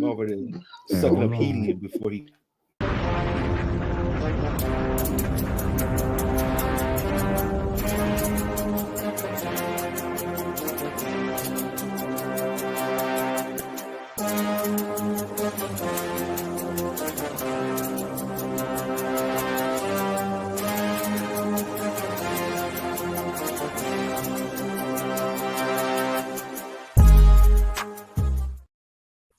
over there sucking up helium before he.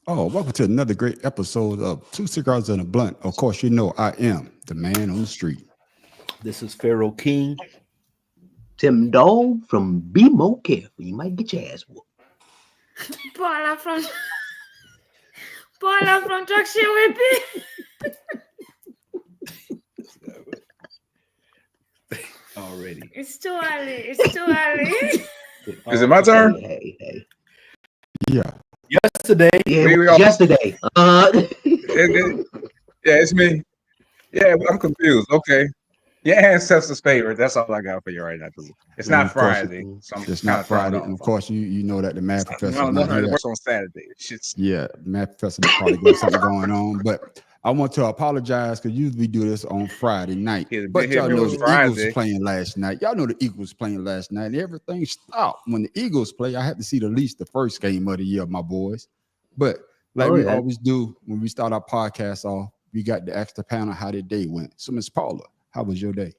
Oh, welcome to another great episode of Two Cigars and a Blunt. Of course, you know I am the man on the street. This is Pharaoh King. Tim Dog from Be More Careful. You might get your ass whooped. Paula from Talk Shit with Me. Already. It's too early. It's too early. Is it my turn? Hey. Yeah. Yesterday. Yeah, yesterday. Yeah, it's me. Yeah, I'm confused. Okay. Your ancestors' favorite. That's all I got for you right now. It's not Friday. So It's not Friday. And of course, you know that the math professor. No, it works on Saturday. Yeah, math professor probably got something going on. But I want to apologize because usually we do this on Friday night. But y'all know the Eagles was playing last night. Y'all know the Eagles playing last night. And everything stopped when the Eagles play. I had to see at least the first game of the year, my boys. But like we always do when we start our podcast off, we got the extra panel how their day went. So Miss Paula, how was your day?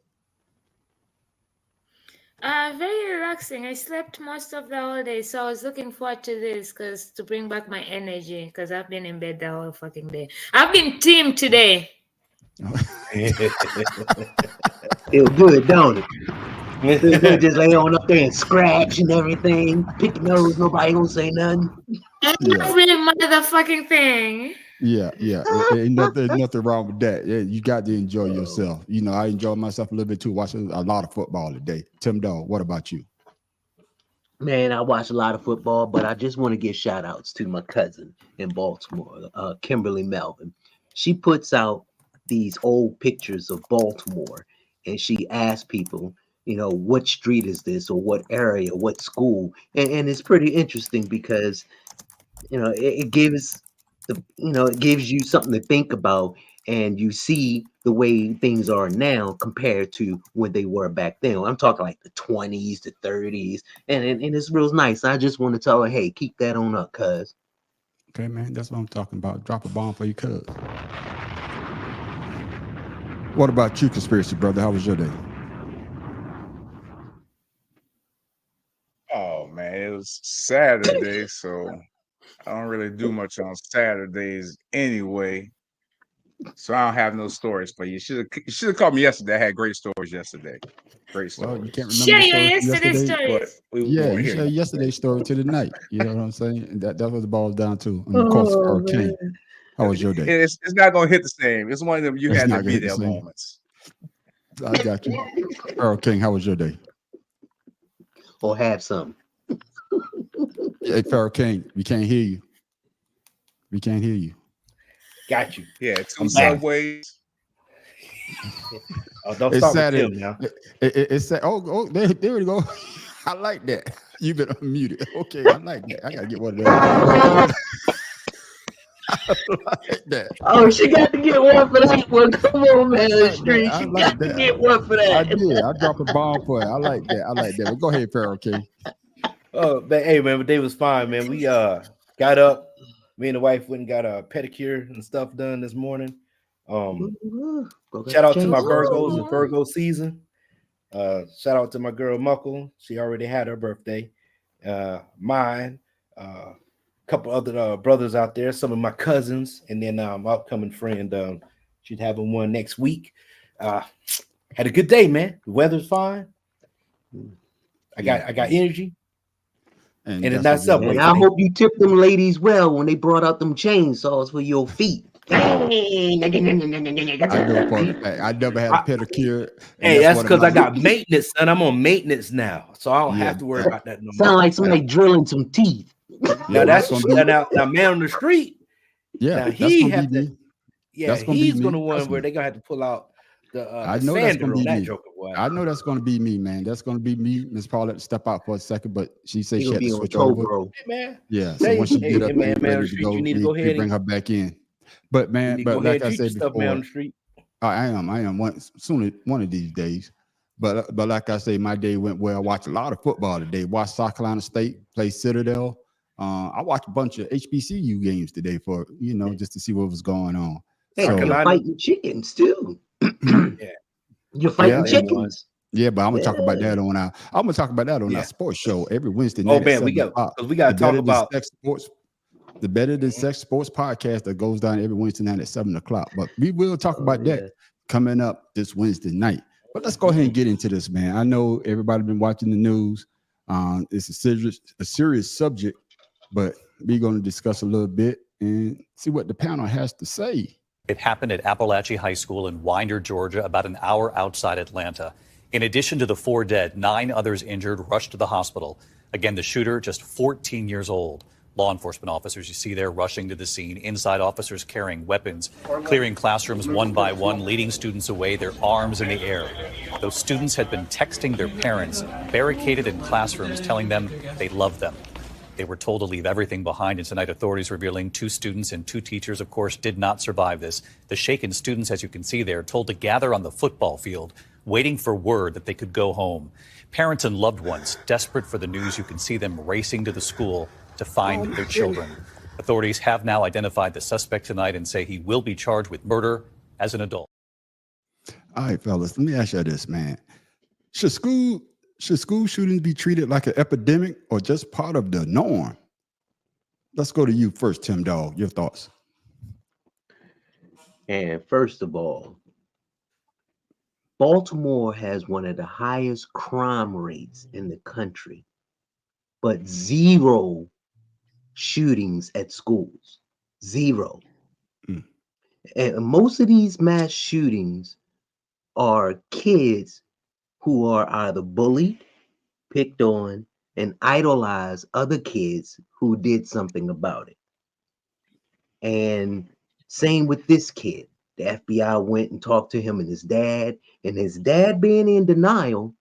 Very relaxing. I slept most of the holiday, so I was looking forward to this to bring back my energy because I've been in bed the whole fucking day. I've been teamed today. Feel good, don't it? Feel good just lay on up there and scratch and everything. Pick your nose, nobody gonna say nothing. Every motherfucking thing. Yeah. Ain't nothing wrong with that. Yeah, you got to enjoy yourself. You know, I enjoy myself a little bit too, watching a lot of football today. Tim Dog, what about you? Man, I watch a lot of football, but I just want to give shout outs to my cousin in Baltimore, Kimberly Melvin. She puts out these old pictures of Baltimore and she asks people, you know, what street is this or what area, what school? And it's pretty interesting because, you know, it gives you something to think about, and you see the way things are now compared to when they were back then. I'm talking like the 20s, the 30s, and it's real nice. I just want to tell her, hey, keep that on up, cuz. Okay, man, that's what I'm talking about. Drop a bomb for your cuz. What about you, Conspiracy Brother? How was your day? Oh man, it was Saturday, so I don't really do much on Saturdays anyway. So I don't have no stories for you. You should have called me yesterday. I had great stories yesterday. Great stories. Well, you can't remember Share your yesterday's stories. You share yesterday's story to the night. You know what I'm saying? And that's what it boils down to. And of course, King, how was your day? It's not going to hit the same. It's one of them you had to be there moments. I got you. Earl King, how was your day? Or have some. Hey, Pharaoh King, we can't hear you. We can't hear you. Got you. Yeah, 2 Subways. Oh, don't It's start Saturday. with him now. It's there we go. I like that. You've been unmuted. Okay, I like that. I gotta get one of those. I like that. Oh, she got to get one for that one. Come on, man. Street. She like got that. to get one for that. I did. I dropped a bomb for it. I like that. Well, go ahead, Pharaoh King. Oh, but hey, man, the day was fine, man. We got up. Me and the wife went and got a pedicure and stuff done this morning. Shout out to my Virgos and Virgo season. Shout out to my girl Muckle. She already had her birthday. Mine. Couple other brothers out there, some of my cousins, and then my upcoming friend. She's having one next week. Had a good day, man. The weather's fine. I got energy. And it's not Subway. And I hope you tip them ladies well when they brought out them chainsaws for your feet. I never had a pedicure. Hey, that's because I got maintenance, and I'm on maintenance now, so I don't have to worry about that no more. Sound like somebody drilling some teeth. Now that's now man on the street. Yeah, now he have to. Yeah, he's gonna one where they're gonna have to pull out I know that's going to be me. I know that's going to be me, man. That's going to be me. Miss Paulette step out for a second, but she said she had to switch over. Bro. Hey, man. Yeah, so once she get up man, and ready to go, we bring her back in. But man, but like I said before, on the street. I am one of these days. But like I say, my day went well. I watched a lot of football today. Watched South Carolina State play Citadel. I watched a bunch of HBCU games today for just to see what was going on. Hey, you're fighting chickens too. Yeah, you're fighting chickens. Yeah, but I'm gonna talk about that on our sports show every Wednesday night. Oh man, we got to talk about sports. The Better Than Sex Sports podcast that goes down every Wednesday night at 7:00. But we will talk about that coming up this Wednesday night. But let's go ahead and get into this, man. I know everybody been watching the news. It's a serious subject, but we're going to discuss a little bit and see what the panel has to say. It happened at Appalachia High School in Winder, Georgia, about an hour outside Atlanta. In addition to the 4 dead, 9 others injured rushed to the hospital. Again, the shooter just 14 years old. Law enforcement officers you see there rushing to the scene, inside officers carrying weapons, clearing classrooms one by one, leading students away, their arms in the air. Those students had been texting their parents, barricaded in classrooms, telling them they loved them. They were told to leave everything behind, and tonight authorities revealing 2 students and 2 teachers, of course, did not survive this. The shaken students, as you can see there, told to gather on the football field, waiting for word that they could go home. Parents and loved ones, desperate for the news, you can see them racing to the school to find their children. Authorities have now identified the suspect tonight and say he will be charged with murder as an adult. All right, fellas, let me ask you this, man. Should school shootings be treated like an epidemic or just part of the norm? Let's go to you first, Tim Dog. Your thoughts. And first of all, Baltimore has one of the highest crime rates in the country, but 0 shootings at schools. 0. And most of these mass shootings are kids who are either bullied, picked on, and idolize other kids who did something about it. And same with this kid. The FBI went and talked to him and his dad being in denial,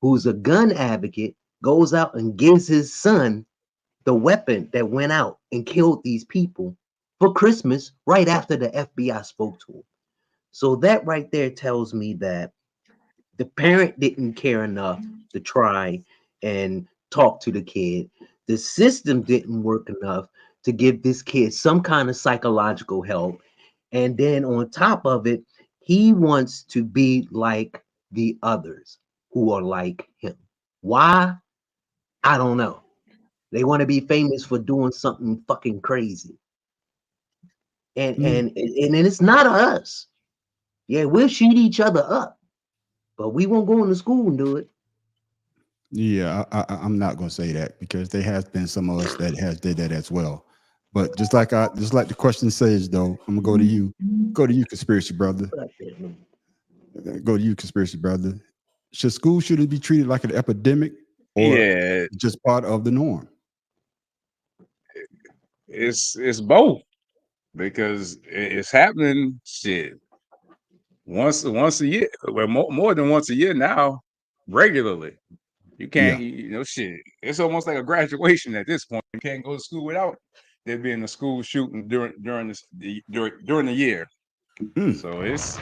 who's a gun advocate, goes out and gives his son the weapon that went out and killed these people for Christmas right after the FBI spoke to him. So that right there tells me that the parent didn't care enough to try and talk to the kid. The system didn't work enough to give this kid some kind of psychological help. And then on top of it, he wants to be like the others who are like him. Why? I don't know. They want to be famous for doing something fucking crazy. And it's not us. Yeah, we'll shoot each other up, but we won't go into school and do it. Yeah, I'm not gonna say that because there has been some of us that has did that as well. But just like the question says, though, I'm gonna go to you. Go to you, conspiracy brother. Go to you, conspiracy brother. Should school shouldn't be treated like an epidemic or just part of the norm? It's both, because it's happening once a year, well, more than once a year now, regularly. You can't, it's almost like a graduation at this point. You can't go to school without there being a school shooting during the year. So it's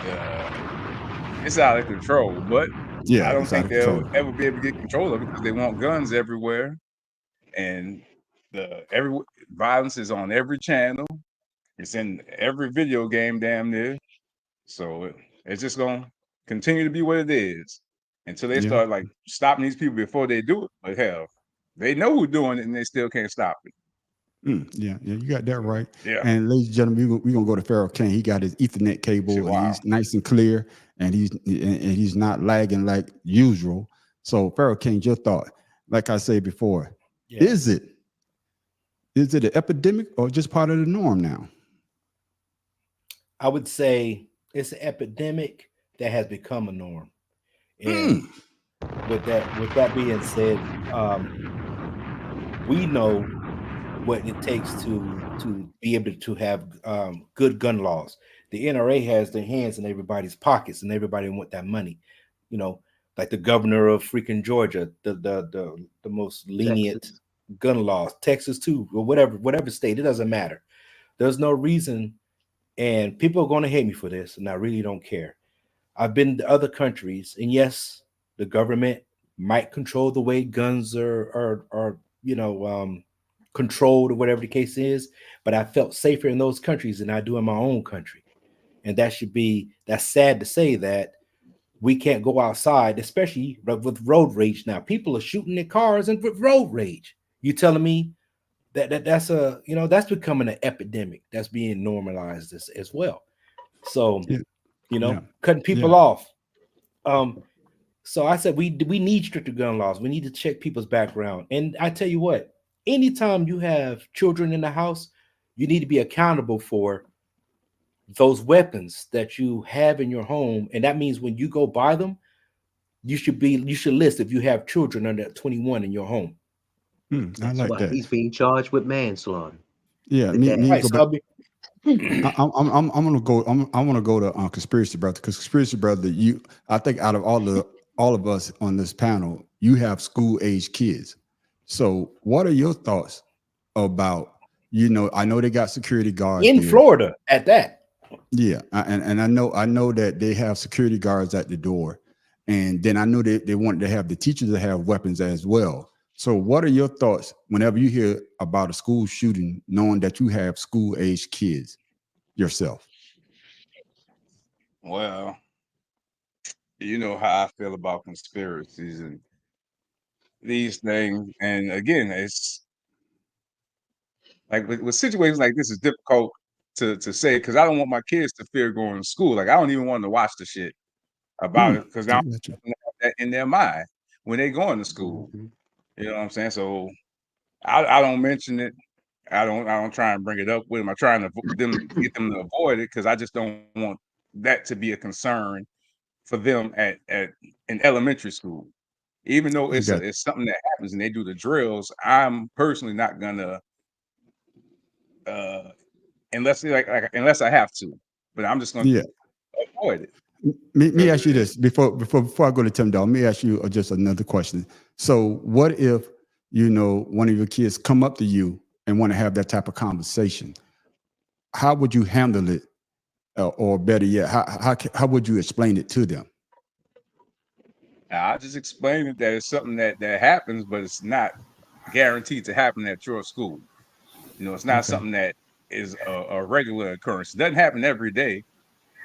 out of control. But I don't think they'll ever be able to get control of it because they want guns everywhere, and every violence is on every channel. It's in every video game, damn near. So it's just gonna continue to be what it is until they start like stopping these people before they do it. But hell, they know who's doing it and they still can't stop it. Yeah, you got that right. Yeah. And ladies and gentlemen, we're gonna go to Pharaoh King. He got his Ethernet cable, and he's nice and clear, and he's not lagging like usual. So Pharaoh King, your thought, like I said before, is it an epidemic or just part of the norm now? I would say it's an epidemic that has become a norm. And with that being said, we know what it takes to be able to have good gun laws. the NRA has their hands in everybody's pockets, and everybody want that money. You know, like the governor of freaking Georgia, the most lenient Texas. gun laws, Texas too, or whatever state. It doesn't matter. There's no reason, and people are going to hate me for this, and I really don't care. I've been to other countries, and yes, the government might control the way guns are controlled or whatever the case is, but I felt safer in those countries than I do in my own country. And that's sad to say that we can't go outside, especially with road rage now. People are shooting their cars and with road rage. You telling me that's becoming an epidemic that's being normalized as well. So, cutting people off. So I said we need stricter gun laws. We need to check people's background. And I tell you what, anytime you have children in the house, you need to be accountable for those weapons that you have in your home. And that means when you go buy them, you should list if you have children under 21 in your home. That's why he's being charged with manslaughter. Yeah, I'm gonna go. I want to go to conspiracy brother, because conspiracy brother, I think out of all of us on this panel, you have school age kids. So, what are your thoughts about? I know they got security guards in Florida at that. Yeah, and I know that they have security guards at the door, and then I know they wanted to have the teachers to have weapons as well. So what are your thoughts whenever you hear about a school shooting, knowing that you have school-age kids yourself? Well, you know how I feel about conspiracies and these things. And again, it's like with situations like this, it's difficult to say, because I don't want my kids to fear going to school. Like, I don't even want to watch the shit about it, because I don't have that in their mind when they going to school. You know what I'm saying? So I don't mention it. I don't try and bring it up with them. I try to get them to avoid it, because I just don't want that to be a concern for them at in elementary school. Even though it's something that happens and they do the drills, I'm personally not gonna unless I have to. But I'm just gonna avoid it. Me ask you this before I go to Tim Dog. Let me ask you just another question. So, what if one of your kids come up to you and want to have that type of conversation? How would you handle it, or better yet, how would you explain it to them? I just explain it that it's something that happens, but it's not guaranteed to happen at your school. It's not something that is a regular occurrence. It doesn't happen every day.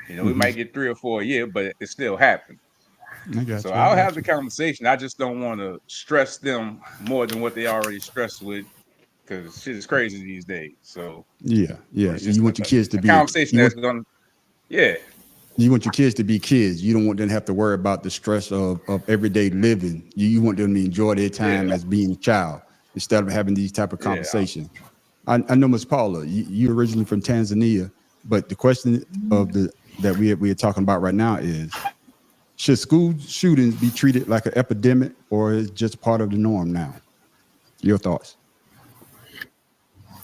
We might get 3 or 4 a year, but it still happens. So I'll have the conversation. I just don't want to stress them more than what they already stressed with, because shit is crazy these days. So yeah. You want your kids to be conversation that's gonna, You want your kids to be kids. You don't want them to have to worry about the stress of everyday living. You want them to enjoy their time as being a child instead of having these type of conversations. I know, Ms. Paula, you're originally from Tanzania, but the question that we are talking about right now is, should school shootings be treated like an epidemic, or is it just part of the norm now? Your thoughts?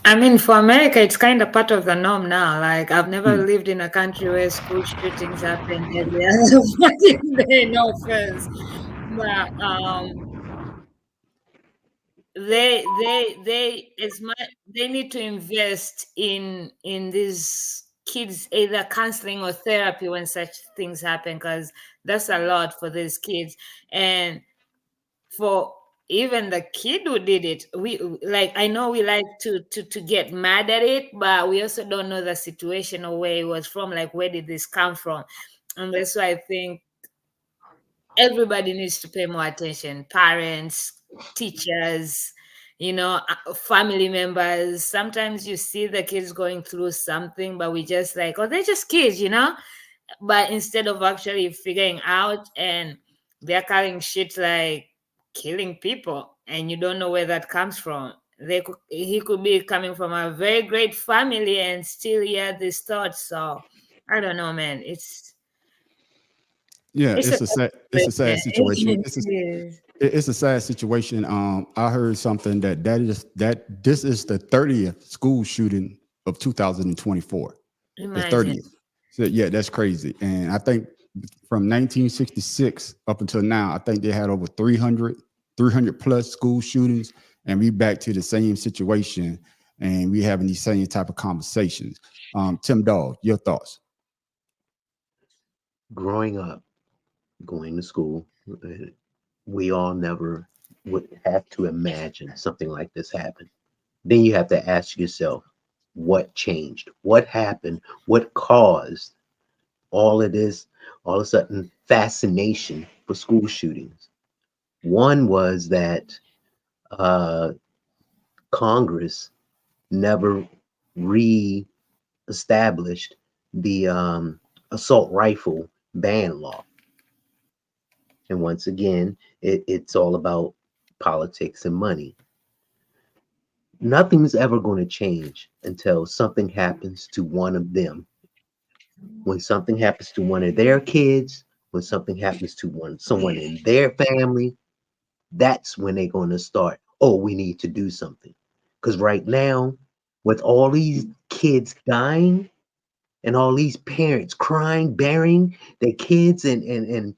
I mean, for America, it's kind of part of the norm now. Like, I've never lived in a country where school shootings happen every other fucking day. No offense, but they need to invest in these kids, either counseling or therapy when such things happen, because that's a lot for these kids. And for even the kid who did it, I know we like to get mad at it, but we also don't know the situation or where it was from. Like, where did this come from? And that's why I think everybody needs to pay more attention. Parents, teachers, family members. Sometimes you see the kids going through something, but we just like, oh, they're just kids, but instead of actually figuring out, and they're carrying shit like killing people, and you don't know where that comes from. He could be coming from a very great family and still he had this thought. So I don't know, man. It's a sad situation. It's a sad situation. I heard something that this is the 30th school shooting of 2024. Imagine. The 30th. So yeah, that's crazy. And I think from 1966 up until now, I think they had over 300 plus school shootings, and we back to the same situation, and we having these same type of conversations. Tim Dawg, your thoughts? Growing up, going to school, we all never would have to imagine something like this happen. Then you have to ask yourself, what changed? What happened? What caused all of this, all of a sudden fascination for school shootings? One was that Congress never re-established the assault rifle ban law. And once again, it's all about politics and money. Nothing's ever going to change until something happens to one of them. When something happens to one of their kids, when something happens to someone in their family, that's when they're going to start, oh, we need to do something. Because right now, with all these kids dying and all these parents crying, burying their kids, and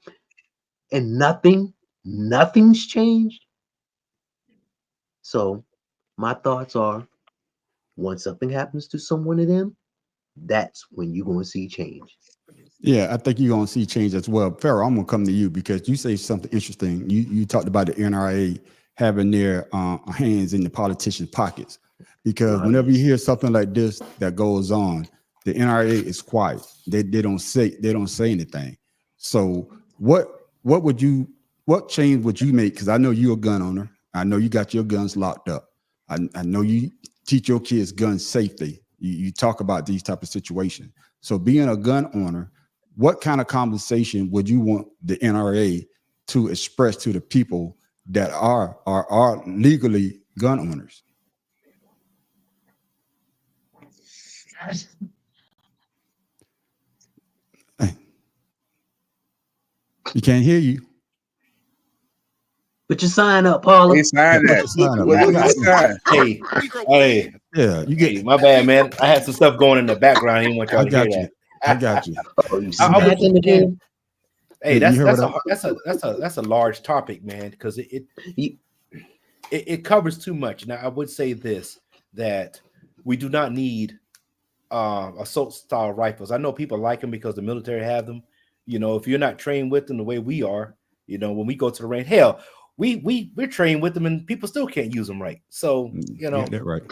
nothing's changed. So my thoughts are, once something happens to someone of them, that's when you're going to see change. Yeah, I think you're going to see change as well. Pharaoh, I'm going to come to you because you say something interesting. You talked about the NRA having their hands in the politicians' pockets, because whenever you hear something like this that goes on, the NRA is quiet. They don't say anything. So what change would you make? Because I know you're a gun owner. I know you got your guns locked up. I know you teach your kids gun safety. You talk about these type of situations. So being a gun owner, what kind of conversation would you want the NRA to express to the people that are legally gun owners? Hey. You can't hear you. Put your sign up, Paula. Hey, sign that. Hey, yeah, you get. Hey, my bad, man. I had some stuff going in the background. I didn't want y'all to hear that. I got you. Hey, that's a large topic, man, because it covers too much. Now, I would say this, that we do not need assault style rifles. I know people like them because the military have them. You know, if you're not trained with them the way we are, you know, when we go to the range, hell, we're trained with them and people still can't use them right. So, you know, that's right.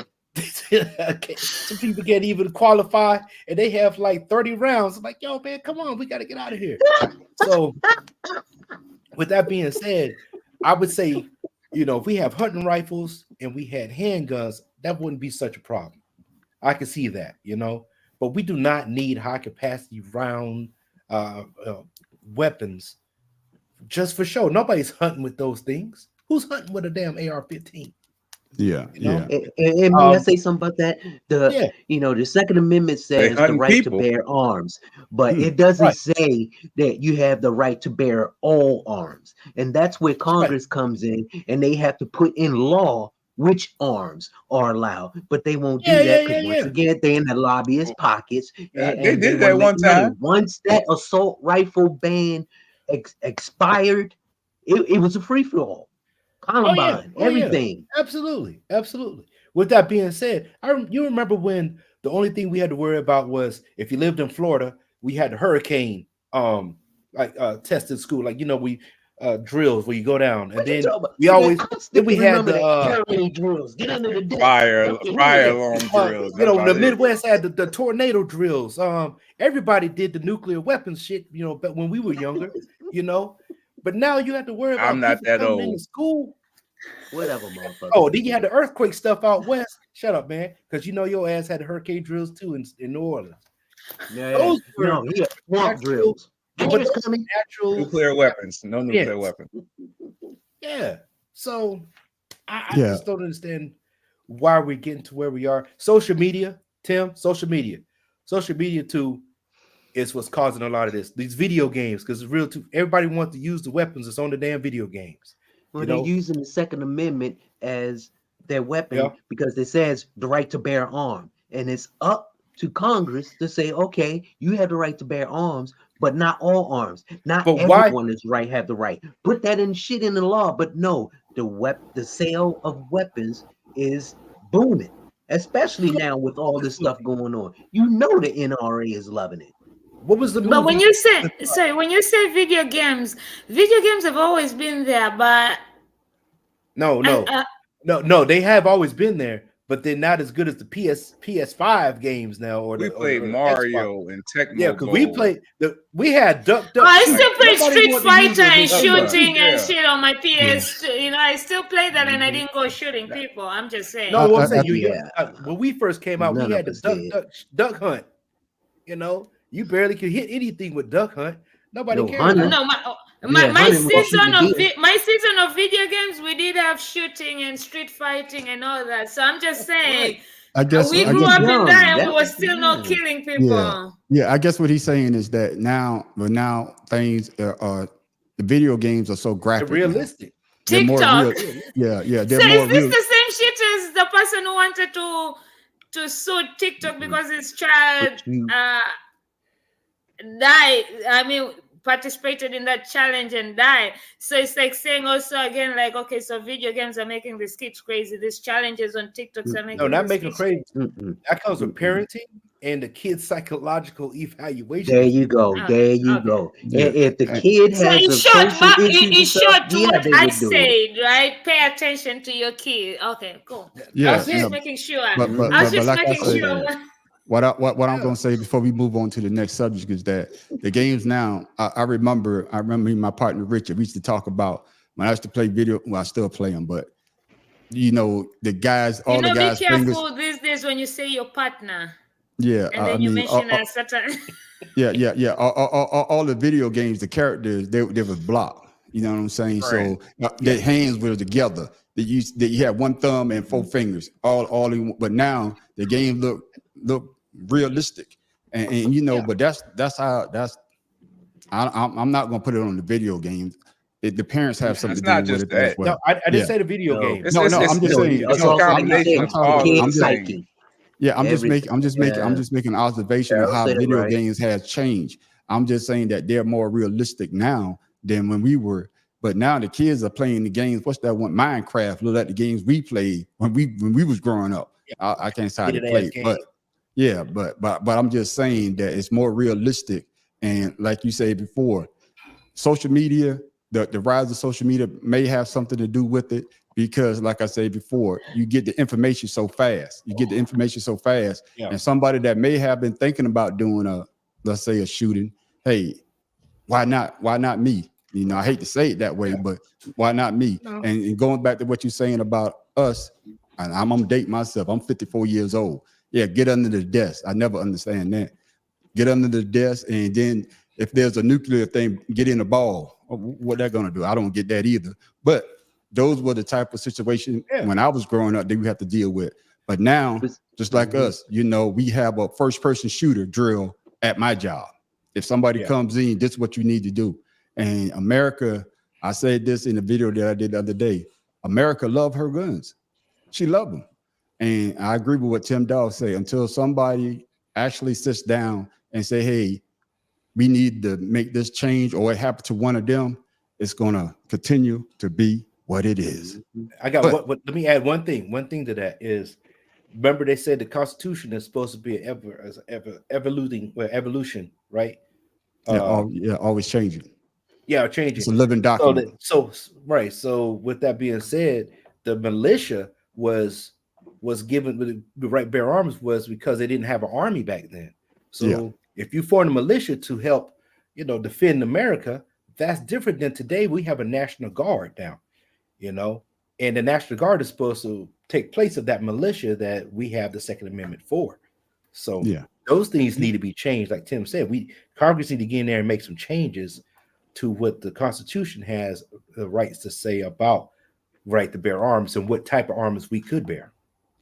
Some people can't even qualify and they have like 30 rounds. I'm like, yo, man, come on, we got to get out of here. So with that being said, I would say, you know, if we have hunting rifles and we had handguns, that wouldn't be such a problem. I can see that, you know, but we do not need high capacity round weapons just for show. Nobody's hunting with those things. Who's hunting with a damn AR-15? Yeah, you know? And may I say something about that? The Second Amendment says the right to bear arms, but it doesn't say that you have the right to bear all arms. And that's where Congress comes in, and they have to put in law which arms are allowed, but they won't do that because once again, they're in the lobbyist pockets. And they did that one time. Once that assault rifle ban expired, it was a free for all. Columbine, everything. Yeah. Absolutely. With that being said, you remember when the only thing we had to worry about was if you lived in Florida, we had the hurricane test in school, like, you know, we drills where you go down, and then we had the drills. Get into the fire alarm drills. You know, the Midwest had the tornado drills. Everybody did the nuclear weapons shit, you know, but when we were younger, you know. But now you have to worry about I'm not that old. into school. Whatever, motherfucker. Oh, then you had the earthquake stuff out west. Shut up, man, because you know your ass had the hurricane drills too in New Orleans. Those were swamp drills. Natural nuclear weapons, no nuclear weapons. Yeah. So I just don't understand why we're getting to where we are. Social media, Tim. Social media too is what's causing a lot of this. These video games, because it's real too. Everybody wants to use the weapons that's on the damn video games. Well, they're using the Second Amendment as their weapon because it says the right to bear arms, and it's up to Congress to say, okay, you have the right to bear arms, but not all arms. Not But everyone is right, have the right. Put that in shit in the law. But no, the sale of weapons is booming, especially now with all this stuff going on. You know the NRA is loving it. What was the movie? But when you say video games have always been there, but no, they have always been there, but they're not as good as the PS5 games now. We played Mario and Tecmo. Yeah, because we had Duck. I still play Street Fighter and shooting and shit on my PS. You know, I still play that, and I didn't go shooting people. I'm just saying. No, what I'm saying, when we first came out, we had the Duck Hunt. You know, you barely could hit anything with Duck Hunt. Nobody cared. No, my season of video games, we did have shooting and street fighting and all that. So I'm just saying, we grew up in that, and we were still not killing people. Yeah, I guess what he's saying is that now things are the video games are so graphic, they're realistic. TikTok. Yeah. So is this the same shit as the person who wanted to sue TikTok because his child died? I mean, participated in that challenge and died. So it's like saying also again, like, okay, so video games are making these kids crazy. These challenges on TikToks are making not making crazy. That comes with parenting and the kid's psychological evaluation. There you go. There you go. Yeah. If the kid has in short, what I said, right? Pay attention to your kid. Okay, cool. Yeah, I was just making sure. What I'm going to say before we move on to the next subject is that the games now, I remember my partner Richard, we used to talk about when I used to play video. Well, I still play them, but you know, the guys, all the guys. Be careful these days when you say your partner. Yeah. And then you mention a certain. Yeah. All the video games, the characters, they was blocked. You know what I'm saying? Right. So their hands were together. That you had one thumb and four fingers, all in. But now the game look realistic, and you know, but that's how I'm not gonna put it on the video games. The parents have something to do with it as well. No, I didn't say the video game. I'm just saying it's a combination of all those things. Yeah, I'm just making an observation of how video games have changed. I'm just saying that they're more realistic now than when we were. But now the kids are playing the games. What's that one? Minecraft. Look at the games we played when we was growing up. I can't say how to play, but I'm just saying that it's more realistic. And like you said before, social media, the rise of social media may have something to do with it because, like I said before, you get the information so fast. And somebody that may have been thinking about doing let's say a shooting, hey, why not me? You know, I hate to say it that way, but why not me? No. And going back to what you're saying about us, and I'm gonna date myself. I'm 54 years old. Yeah, get under the desk. I never understand that. Get under the desk, and then if there's a nuclear thing, get in the ball. What they're gonna do? I don't get that either. But those were the type of situation when I was growing up that we have to deal with. But now, just like us, you know, we have a first-person shooter drill at my job. If somebody comes in, this is what you need to do. And America, I said this in the video that I did the other day. America love her guns. She love them. And I agree with what Tim Dawes say. Until somebody actually sits down and say, hey, we need to make this change, or it happened to one of them, it's going to continue to be what it is. Let me add one thing. One thing to that is, remember they said the Constitution is supposed to be evolution, right? Always changing. Yeah, changing. It's a living document. So with that being said, the militia was given the right bear arms was because they didn't have an army back then. So if you form a militia to help, you know, defend America, that's different than today. We have a National Guard now, you know, and the National Guard is supposed to take place of that militia that we have the Second Amendment for. So those things need to be changed. Like Tim said, Congress need to get in there and make some changes to what the Constitution has the rights to say about right to bear arms and what type of arms we could bear.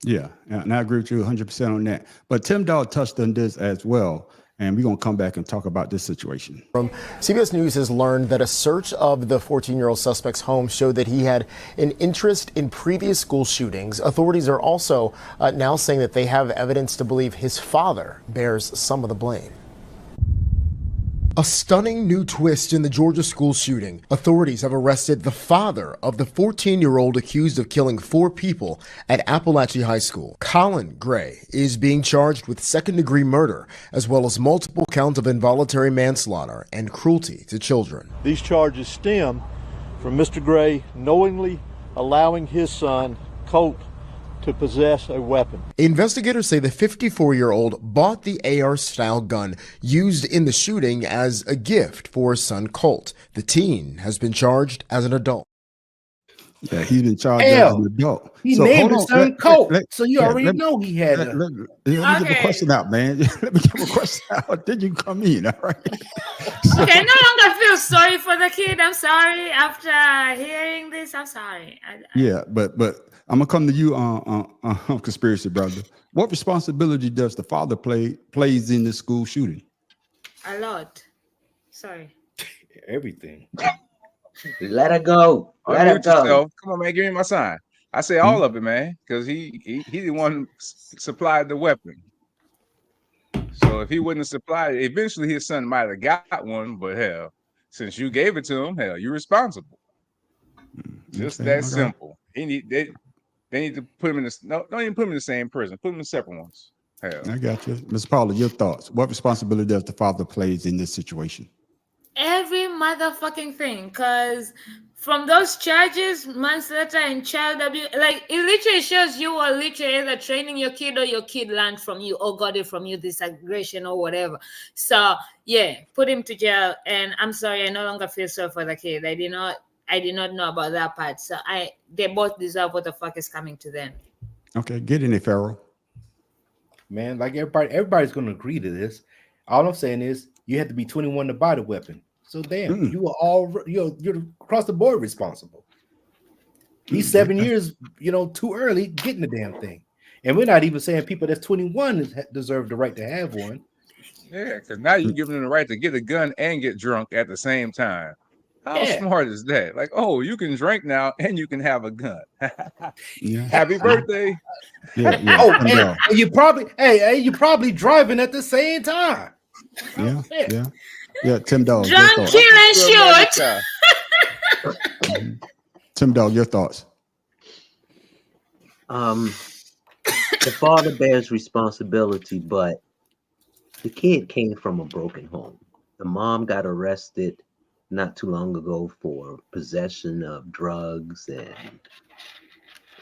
Yeah, and I agree with you 100% on that. But Tim Dawes touched on this as well. And we're going to come back and talk about this situation. CBS News has learned that a search of the 14-year-old suspect's home showed that he had an interest in previous school shootings. Authorities are also now saying that they have evidence to believe his father bears some of the blame. A stunning new twist in the Georgia school shooting. Authorities have arrested the father of the 14-year-old accused of killing 4 people at Appalachia High School. Colin Gray is being charged with second-degree murder, as well as multiple counts of involuntary manslaughter and cruelty to children. These charges stem from Mr. Gray knowingly allowing his son, Colt, to possess a weapon. Investigators say the 54-year-old bought the AR-style gun used in the shooting as a gift for his son Colt. The teen has been charged as an adult. Yeah, he's been charged as an adult. He named his son Colt, so you already know he had let me get a question out, man. Let me get a question out. Then you come in, all right? Okay, no longer feel sorry for the kid. I'm sorry. After hearing this, I'm sorry. Yeah, but I'm gonna come to you on conspiracy, brother. What responsibility does the father plays in this school shooting? A lot. Sorry. Everything. Let her go. Let her go. Yourself. Come on, man. Give me my sign. I say all of it, man, because he the one supplied the weapon. So if he wouldn't have supplied it, eventually his son might have got one. But hell, since you gave it to him, hell, you're responsible. Just that simple. They need to put him in the don't even put him in the same prison. Put him in separate ones. Hell. I got you, Ms. Paula. Your thoughts? What responsibility does the father plays in this situation? Every motherfucking thing, because from those charges, manslaughter and child abuse, like it literally shows you are literally either training your kid or your kid learned from you or got it from you, this aggression or whatever. So yeah, put him to jail. And I'm sorry, I no longer feel sorry for the kid. I did not know about that part. So they both deserve what the fuck is coming to them. Okay, get in there, Pharaoh. Man, like everybody's gonna agree to this. All I'm saying is you have to be 21 to buy the weapon. So damn, you are you're across the board responsible. He's 7 years, too early getting the damn thing. And we're not even saying people that's 21 deserve the right to have one. Yeah, because now you're giving them the right to get a gun and get drunk at the same time. How smart is that? Like, oh, you can drink now and you can have a gun. Happy birthday. Yeah. Oh, and you probably driving at the same time. Yeah, Tim Dog. Drunk, kill, and shoot. Tim Dog, your thoughts? The father bears responsibility, but the kid came from a broken home. The mom got arrested not too long ago for possession of drugs, and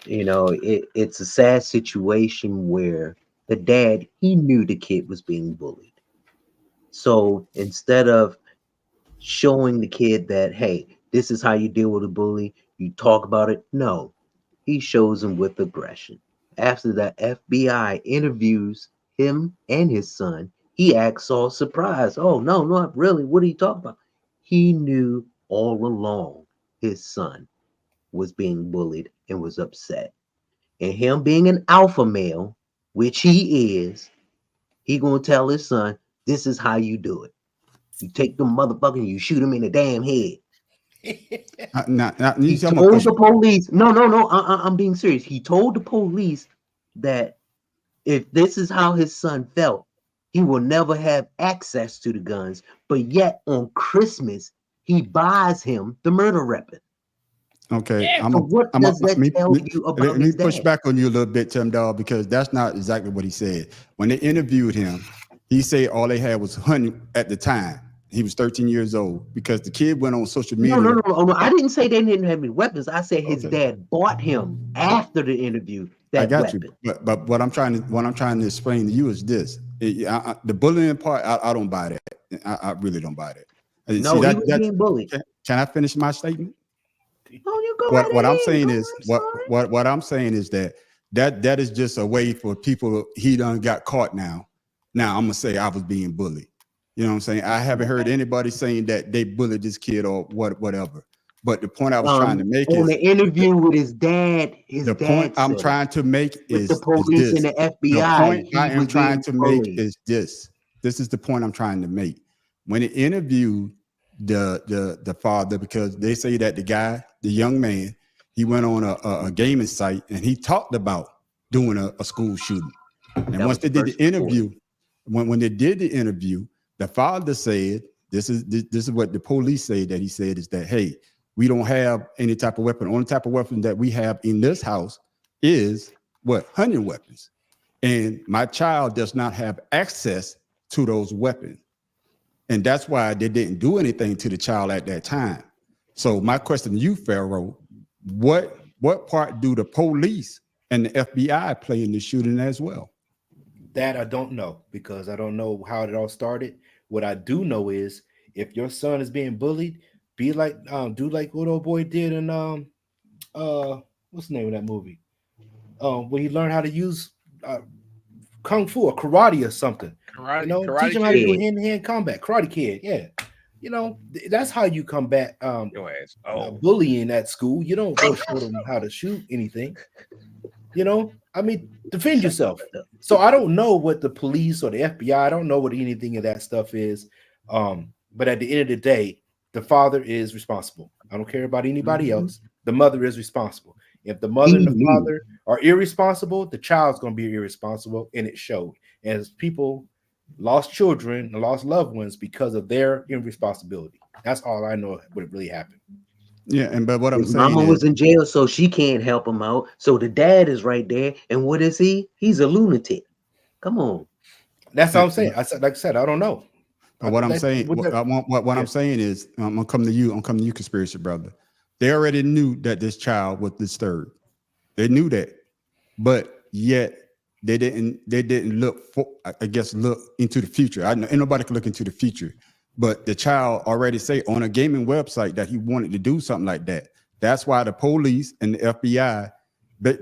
it's a sad situation where the dad, he knew the kid was being bullied. So instead of showing the kid that, hey, this is how you deal with a bully, you talk about it, no, he shows him with aggression. After the FBI interviews him and his son, he acts all surprised. Oh, no, not really. What are you talking about? He knew all along his son was being bullied and was upset. And him being an alpha male, which he is, he gonna tell his son, this is how you do it. You take the motherfucker and you shoot him in the damn head. He told the police, I'm being serious. He told the police that if this is how his son felt, he will never have access to the guns. But yet on Christmas, he buys him the murder weapon. Okay, what does that tell you about let me push back on you a little bit, Tim Dog, because that's not exactly what he said. When they interviewed him, he said all they had was honey at the time. He was 13 years old because the kid went on social media. No. I didn't say they didn't have any weapons. I said his dad bought him after the interview that weapon. You, but what I'm trying to explain to you is this: the bullying part, I don't buy that. I really don't buy that. No, he was being bullied. Can I finish my statement? No, you go. What I'm saying is what I'm saying is that is just a way for people. He done got caught now. Now I'm gonna say I was being bullied. You know what I'm saying? I haven't heard anybody saying that they bullied this kid or whatever. But the point I was trying to make is the interview with his dad. The point I'm trying to make is the police and the FBI. The point I am trying to make is this: this is the point I'm trying to make. When it interviewed the father, because they say that the young man, he went on a gaming site and he talked about doing a school shooting. And once they did the interview, when they did the interview, the father said, this is what the police say that he said is that, hey, we don't have any type of weapon. The only type of weapon that we have in this house is hunting weapons. And my child does not have access to those weapons. And that's why they didn't do anything to the child at that time. So my question to you, Pharaoh, what part do the police and the FBI play in the shooting as well? That I don't know, because I don't know how it all started. What I do know is if your son is being bullied, be like do like what old boy did in what's the name of that movie? When he learned how to use kung fu or karate or something. Karate teach him how to do Kid. hand-to-hand combat. Karate Kid, yeah. That's how you combat Your ass. bullying at school. You don't go show them how to shoot anything. Defend yourself. So I don't know what the police or the FBI, I don't know what anything of that stuff is. But at the end of the day, the father is responsible. I don't care about anybody else. The mother is responsible. If the mother and the father are irresponsible, the child's going to be irresponsible, and it showed. As people lost children and lost loved ones because of their irresponsibility. That's all I know what really happened. Yeah, but what I'm saying, mama was in jail, so she can't help him out. So the dad is right there, and what is he? He's a lunatic. Come on. That's what I'm saying. Like I said, I don't know. But what I'm saying, I'm saying is, I'm gonna come to you. I'm coming to you, conspiracy brother. They already knew that this child was disturbed. They knew that, but yet they didn't look look into the future. I know ain't nobody can look into the future, but the child already say on a gaming website that he wanted to do something like that. That's why the police and the FBI,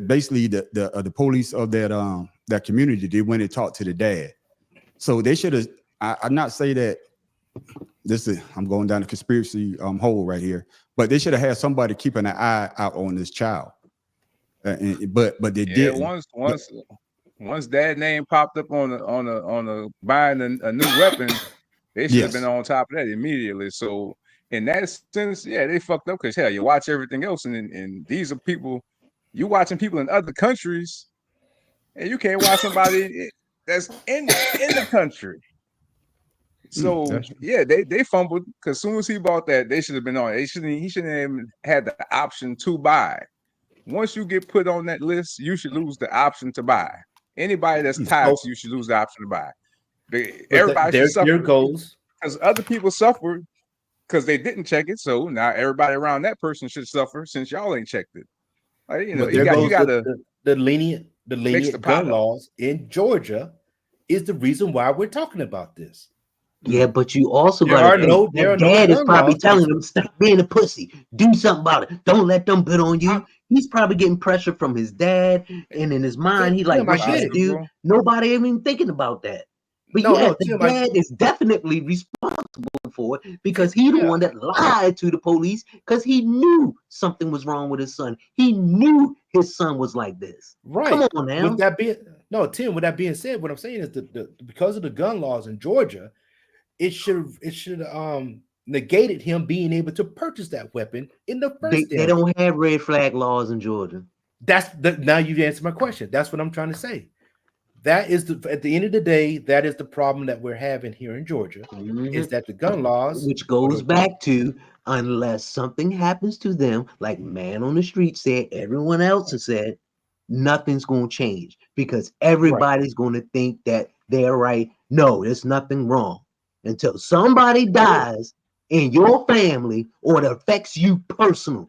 basically the police of that community, they went and talked to the dad. So they should have. I'm not say that I'm going down the conspiracy hole right here, but they should have had somebody keeping an eye out on this child. But they didn't. Once that name popped up on a buying a new weapon, they should have been on top of that immediately. So in that sense, yeah, they fucked up, because hell, you watch everything else, and these are people, you watching people in other countries, and you can't watch somebody that's in the country. So yeah, they fumbled, because as soon as he bought that, they should have been on. He shouldn't have had the option to buy. Once you get put on that list, you should lose the option to buy. Anybody that's tied to you should lose the option to buy. Everybody should suffer. There goes, because other people suffered because they didn't check it. So now everybody around that person should suffer since y'all ain't checked it. Like, you got the lenient gun laws in Georgia is the reason why we're talking about this. Yeah, but you also got dad is probably telling him, stop being a pussy, do something about it. Don't let them bet on you. He's probably getting pressure from his dad, and in his mind, he's like, what should I do? Nobody even thinking about that. But the dad is definitely responsible for it, because he the one that lied to the police, because he knew something was wrong with his son. He knew his son was like this. Right. Come on now. Tim, with that being said, what I'm saying is that because of the gun laws in Georgia, it should negated him being able to purchase that weapon in the first. They don't have red flag laws in Georgia. Now you've answered my question. That's what I'm trying to say. That is at the end of the day, that is the problem that we're having here in Georgia, is that the gun laws, which goes back to, unless something happens to them, like man on the street said, everyone else has said, nothing's going to change, because everybody's going to think that they're right. No, there's nothing wrong until somebody dies in your family or it affects you personally.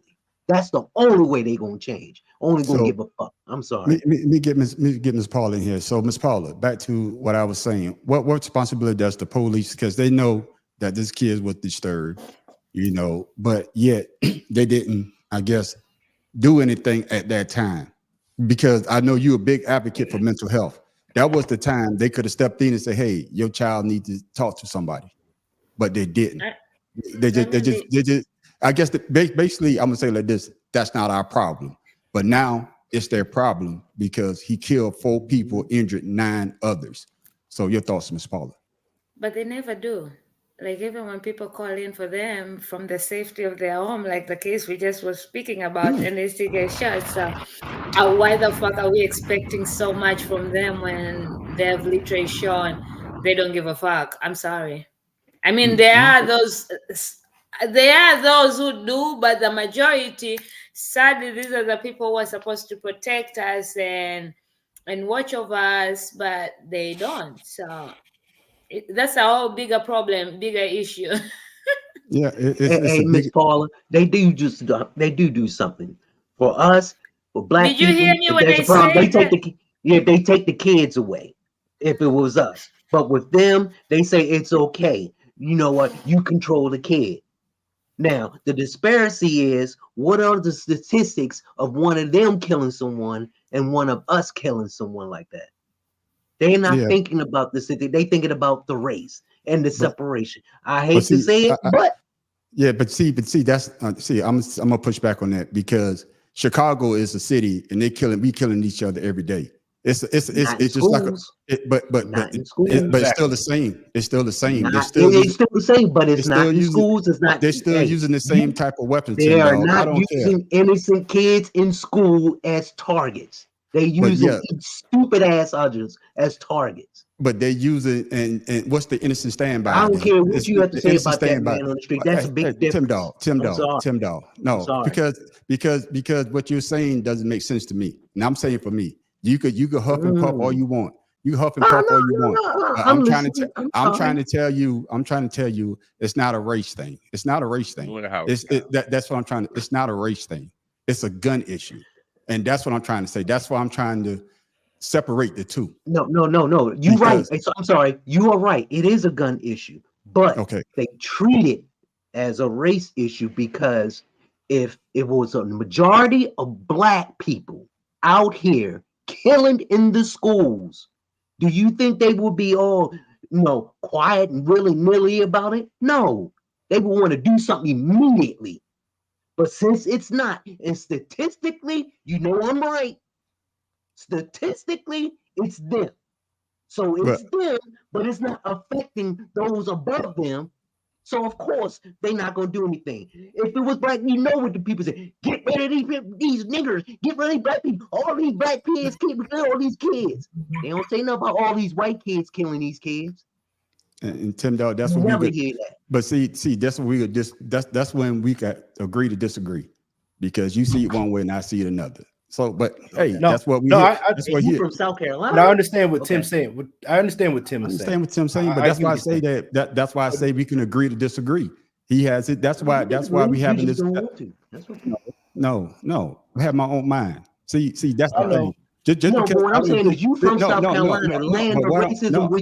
That's the only way they're going to change. Only going to give a fuck. I'm sorry. Let me get Ms. Paula in here. So, Ms. Paula, back to what I was saying. What responsibility does the police, because they know that this kid was disturbed, but yet they didn't, I guess, do anything at that time? Because I know you're a big advocate for mental health. That was the time they could have stepped in and said, hey, your child needs to talk to somebody. But they didn't. They just I guess basically I'm gonna say like this, that's not our problem. But now it's their problem, because he killed 4 people, injured 9 others. So your thoughts, Ms. Paula? But they never do. Like even when people call in for them from the safety of their home, like the case we just was speaking about, and they still get shot. So why the fuck are we expecting so much from them when they've literally shown they don't give a fuck? I'm sorry. I mean, there are those who do, but the majority, sadly, these are the people who are supposed to protect us and watch over us, but they don't. So that's a whole bigger problem, bigger issue. Yeah, it's Hey, a Miss big. Paula, they do something for us, for black Did you hear people. me If when there's I a problem, said that? they take the kids away. If it was us, but with them, they say it's okay. You know what? You control the kid. Now the disparity is, what are the statistics of one of them killing someone and one of us killing someone like that? They're not Yeah, thinking about the city. They thinking about the race and the but separation. I but hate to see, say it, but yeah, but see, that's see, I'm gonna push back on that because Chicago is a city and we killing each other every day. not in It's just like schools. Not in but it's schools. still the same. It's still the same. Not it's still the same, but They're it's still not in using schools. It's not. they're still Hey, using the same type of weapons, they Tim are Dog. I not don't care. using innocent kids in school as targets. They're But using yeah, stupid ass others as targets. but they use it, and what's the innocent I standby don't then? care what It's you have to the say innocent about that standby. man on the street. That's a big Tim difference. Dog, Tim I'm Dog, sorry. Tim Dog. I'm No, sorry. because what you're saying doesn't make sense to me. And I'm saying for me, you could huff and puff all Mm. you want. You huff and No, puff no, all you no, want. no. I'm I'm trying to listening. I'm trying to tell you. I'm trying to tell you it's not a race thing. It's not a race thing. Look at how it's That's what I'm trying to. It's not a race thing. It's a gun issue, and that's what I'm trying to say. That's why I'm trying to separate the two. No. You're right. I'm sorry. You are right. It is a gun issue, but Okay, they treat it as a race issue because if it was a majority of black people out here killing in the schools, do you think they would be all, quiet and willy-nilly about it? No, they would want to do something immediately. But since it's not, and statistically, I'm right. Statistically, it's them. So but it's them, but it's not affecting those above them. So of course they're not gonna do anything. If it was black, what the people say: get rid of these niggers, get rid of these black people. All these black kids killing all these kids. They don't say nothing about all these white kids killing these kids. and Tim Dog, that's You what we never could. hear that. But see, that's what we could just. That's when we could agree to disagree, because you see it one way and I see it another. So, but hey, that's what we. That's what You he from South Carolina? No, I understand what Tim's saying. I understand what Tim is saying. I understand what Tim's saying, but that's why I say that's why I say we can agree to disagree. He has it. That's why we having this. No, I have my own mind. See, that's the thing. Just no, because but what I'm saying is you from South Carolina, land of racism, where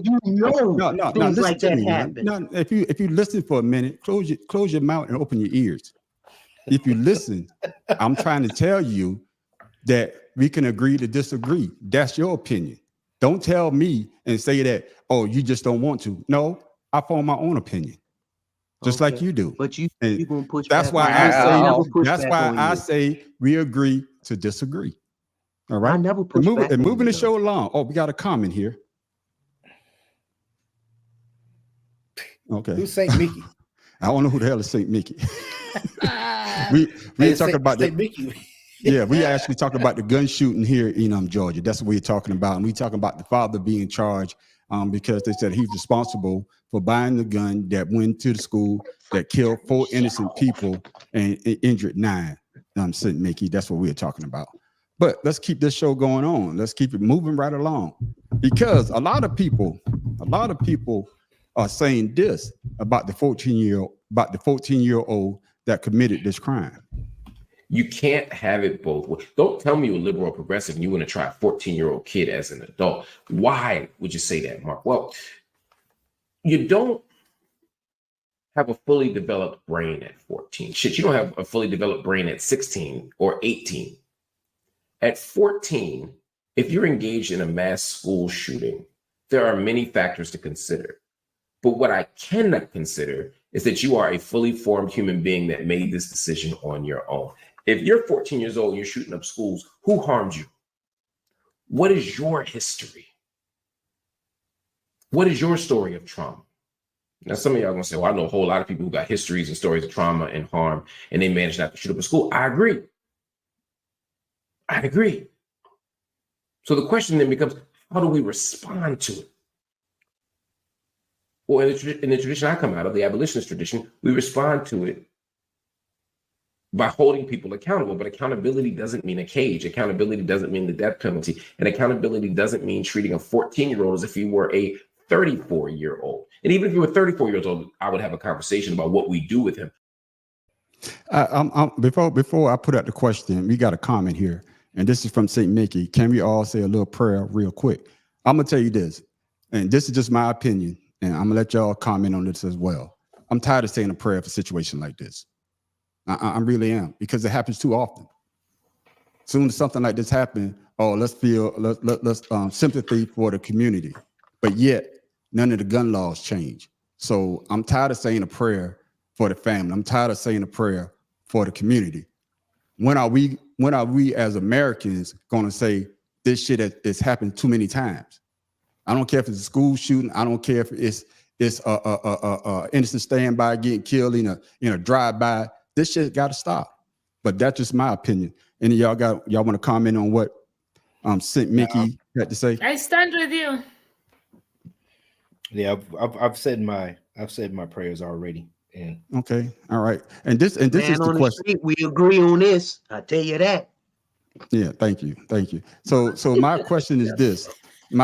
things like that happen. No, if you listen for a minute, close your mouth and open your ears. If you listen, I'm trying to tell you that we can agree to disagree. That's your opinion. Don't tell me and say that, oh, you just don't want to. No, I form my own opinion, just like you do. But you're gonna push that's back. That's why I say we agree to disagree. All right. I never push back. And moving the show along. Oh, we got a comment here. Okay. Who's Saint Mickey? I don't know who the hell is Saint Mickey. we talking about Saint Mickey. Yeah, we actually talking about the gun shooting here in Georgia. That's what we're talking about. And we talking about the father being charged because they said he's responsible for buying the gun that went to the school that killed 4 innocent people and injured 9. Saint Mickey. That's what we're talking about. But let's keep this show going on. Let's keep it moving right along, because a lot of people are saying this about the 14-year-old that committed this crime. You can't have it both ways. Don't tell me you're liberal or progressive and you want to try a 14-year-old kid as an adult. Why would you say that, Mark? Well, you don't have a fully developed brain at 14. Shit, you don't have a fully developed brain at 16 or 18. At 14, if you're engaged in a mass school shooting, there are many factors to consider. But what I cannot consider is that you are a fully formed human being that made this decision on your own. If you're 14 years old and you're shooting up schools, who harmed you? What is your history? What is your story of trauma? Now, some of y'all gonna say, well, I know a whole lot of people who got histories and stories of trauma and harm, and they managed not to shoot up a school. I agree. So the question then becomes, how do we respond to it? Well, in the tradition I come out of, the abolitionist tradition, we respond to it by holding people accountable. But accountability doesn't mean a cage. Accountability doesn't mean the death penalty. And accountability doesn't mean treating a 14-year-old as if he were a 34-year-old. And even if you were 34 years old, I would have a conversation about what we do with him. Before I put out the question, we got a comment here, and this is from St. Mickey. Can we all say a little prayer real quick? I'm gonna tell you this, and this is just my opinion, and I'm gonna let y'all comment on this as well. I'm tired of saying a prayer for a situation like this. I really am, because it happens too often. Soon as something like this happens, let's sympathy for the community, but yet none of the gun laws change. So I'm tired of saying a prayer for the family. I'm tired of saying a prayer for the community. When are we as Americans going to say this shit has happened too many times? I don't care if it's a school shooting. I don't care if it's innocent standby getting killed in a drive-by. This shit got to stop. But that's just my opinion. And y'all want to comment on what St. Mickey had to say? I stand with you. Yeah, I've said my prayers already. And okay, all right. And this is the question. Street, we agree on this. I tell you that. Yeah, thank you. So my question is this. And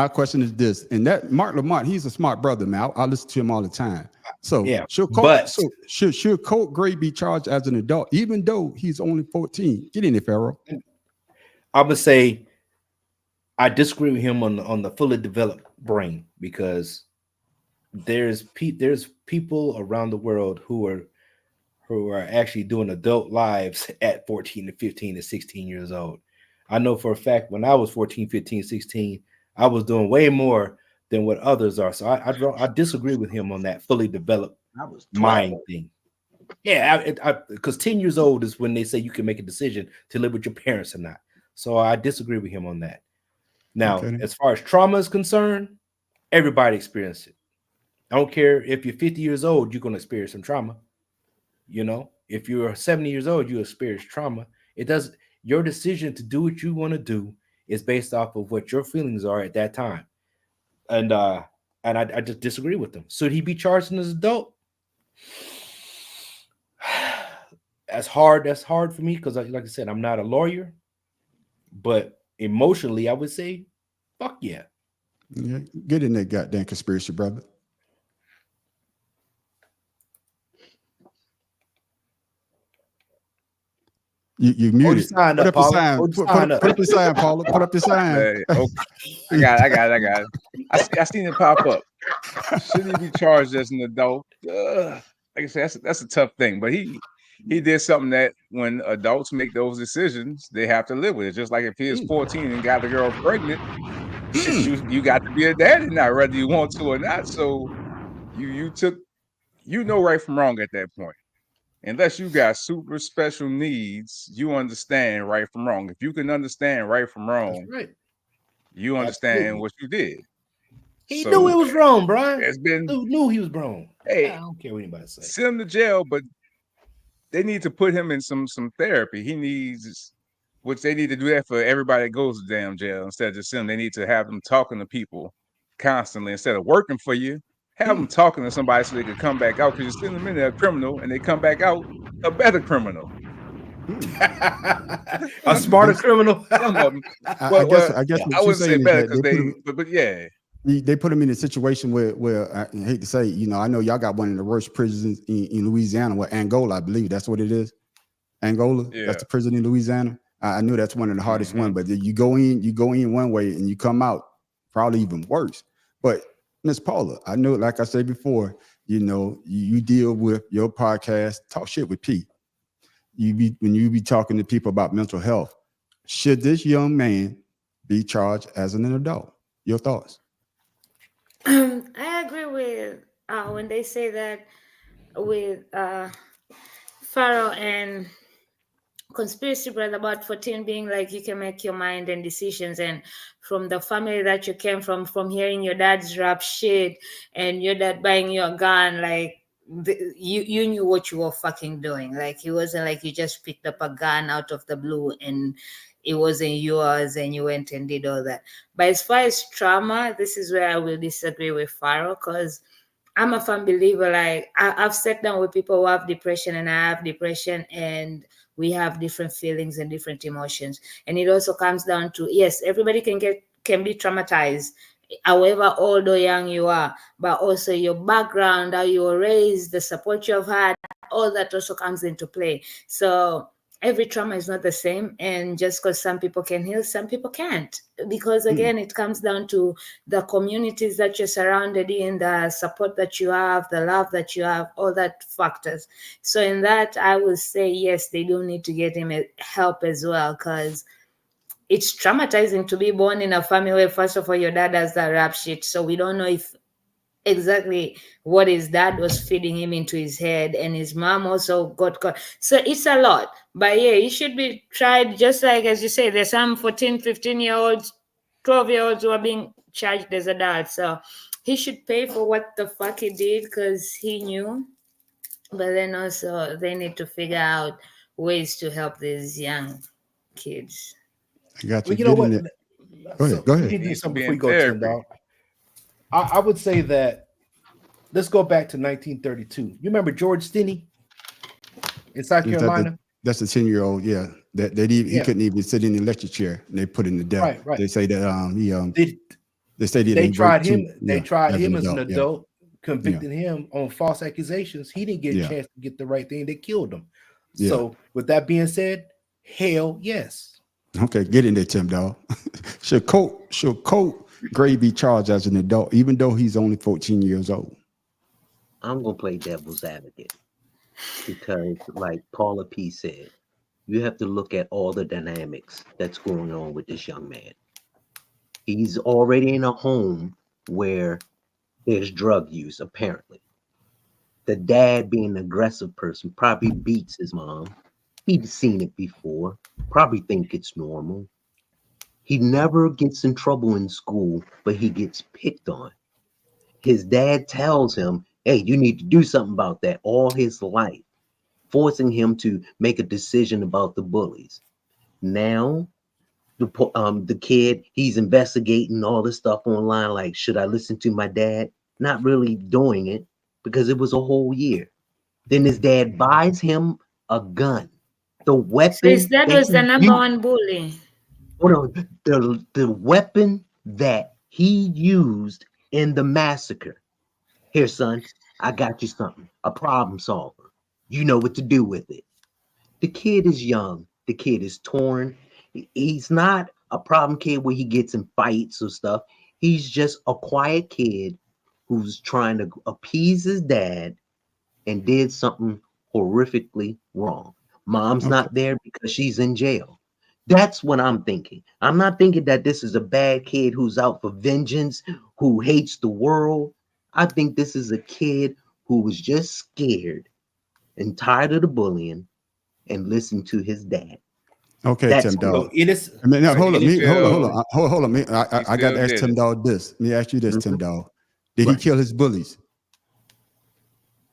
that Mark Lamont, he's a smart brother, man. I listen to him all the time. So yeah, should Colt Gray be charged as an adult, even though he's only 14? Get in there, Pharaoh. I would say I disagree with him on the fully developed brain, because there's people around the world who are actually doing adult lives at 14 to 15 to 16 years old. I know for a fact when I was 14, 15, 16, I was doing way more than what others are. So I disagree with him on that fully developed mind thing. Yeah, because 10 years old is when they say you can make a decision to live with your parents or not. So I disagree with him on that. Now, as far as trauma is concerned, everybody experiences it. I don't care if you're 50 years old, you're going to experience some trauma. You know, if you're 70 years old, you experience trauma. Your decision to do what you want to do is based off of what your feelings are at that time. And I just disagree with them. Should he be charged as an adult? That's hard for me, because like I said, I'm not a lawyer, but emotionally I would say fuck yeah. Yeah, get in that goddamn conspiracy, brother. You muted. Put up your sign. Put up your sign, Paula. Put up your sign. Okay. I got it. I seen it pop up. Should he be charged as an adult? Like I said, that's a tough thing. But he did something that when adults make those decisions, they have to live with it. Just like if he is 14 and got the girl pregnant, shit, you got to be a daddy now, whether you want to or not. So you took right from wrong at that point. Unless you got super special needs, you understand right from wrong. If you can understand right from wrong, right. You understand what you did. He knew it was wrong, Brian. Knew he was wrong. Hey, I don't care what anybody says. Send him to jail, but they need to put him in some therapy. Which they need to do that for everybody that goes to damn jail instead of just him. They need to have them talking to people constantly instead of working for you. Have them talking to somebody so they can come back out, because you send them in there a criminal and they come back out a better criminal. A smarter criminal. I guess I wouldn't say better because they put him in a situation where I hate to say, I know y'all got one of the worst prisons in Louisiana, where Angola, I believe that's what it is. Angola, that's the prison in Louisiana. I knew that's one of the hardest ones, but you go in one way and you come out probably even worse. But Miss Paula, I know, like I said before, you deal with your podcast, Talk Shit with P. When you be talking to people about mental health, should this young man be charged as an adult? Your thoughts? I agree with when they say that with Pharaoh and conspiracy brother about 14 being like you can make your mind and decisions, and from the family that you came from hearing your dad's rap shit and your dad buying you a gun, like you knew what you were fucking doing. Like it wasn't like you just picked up a gun out of the blue and it wasn't yours and you went and did all that. But as far as trauma, this is where I will disagree with Pharaoh, because I'm a firm believer. Like I've sat down with people who have depression and I have depression, and we have different feelings and different emotions. And it also comes down to, yes, everybody can be traumatized, however old or young you are, but also your background, how you were raised, the support you've had, all that also comes into play. So every trauma is not the same, and just because some people can heal, some people can't, because again it comes down to the communities that you're surrounded in, the support that you have, the love that you have, all that factors. So in that, I will say yes, they do need to get him help as well, because it's traumatizing to be born in a family where, first of all, your dad has that rap shit, so we don't know if exactly what his dad was feeding him into his head, and his mom also got caught. So it's a lot. But yeah, he should be tried, just like, as you say, there's some 14, 15-year-olds, 12-year-olds who are being charged as adults. So he should pay for what the fuck he did, because he knew. But then also they need to figure out ways to help these young kids. I got you. Well, you know what? Go ahead. Let me do something before you go, Tim, dog. I would say that let's go back to 1932. You remember George Stinney in South Carolina? That's a 10-year-old, yeah. He couldn't even sit in the lecture chair, and they put him to death. Right. They say that they tried him. They tried him as an adult, convicted him on false accusations. He didn't get a chance to get the right thing. They killed him. Yeah. So with that being said, hell yes. Okay, get in there, Tim, dog. Should Colt Gray be charged as an adult, even though he's only 14 years old? I'm gonna play devil's advocate, because, like Paula P said, you have to look at all the dynamics that's going on with this young man. He's already in a home where there's drug use, apparently. The dad, being an aggressive person, probably beats his mom. He's seen it before, probably think it's normal. He never gets in trouble in school, but he gets picked on. His dad tells him, hey, you need to do something about that all his life, forcing him to make a decision about the bullies. Now, the kid, he's investigating all this stuff online, like, should I listen to my dad? Not really doing it, because it was a whole year. Then his dad buys him a gun. The weapon. So his dad was the number one bully. Oh no, the weapon that he used in the massacre. Here, son, I got you something. A problem solver. You know what to do with it. The kid is young. The kid is torn. He's not a problem kid where he gets in fights or stuff. He's just a quiet kid who's trying to appease his dad and did something horrifically wrong. Mom's not there because she's in jail. That's what I'm thinking. I'm not thinking that this is a bad kid who's out for vengeance, who hates the world. I think this is a kid who was just scared and tired of the bullying and listened to his dad. Okay, That's Tim Dog. It is. Hold on. I got to ask Tim Dog this. Let me ask you this, Tim Dog. Did he kill his bullies?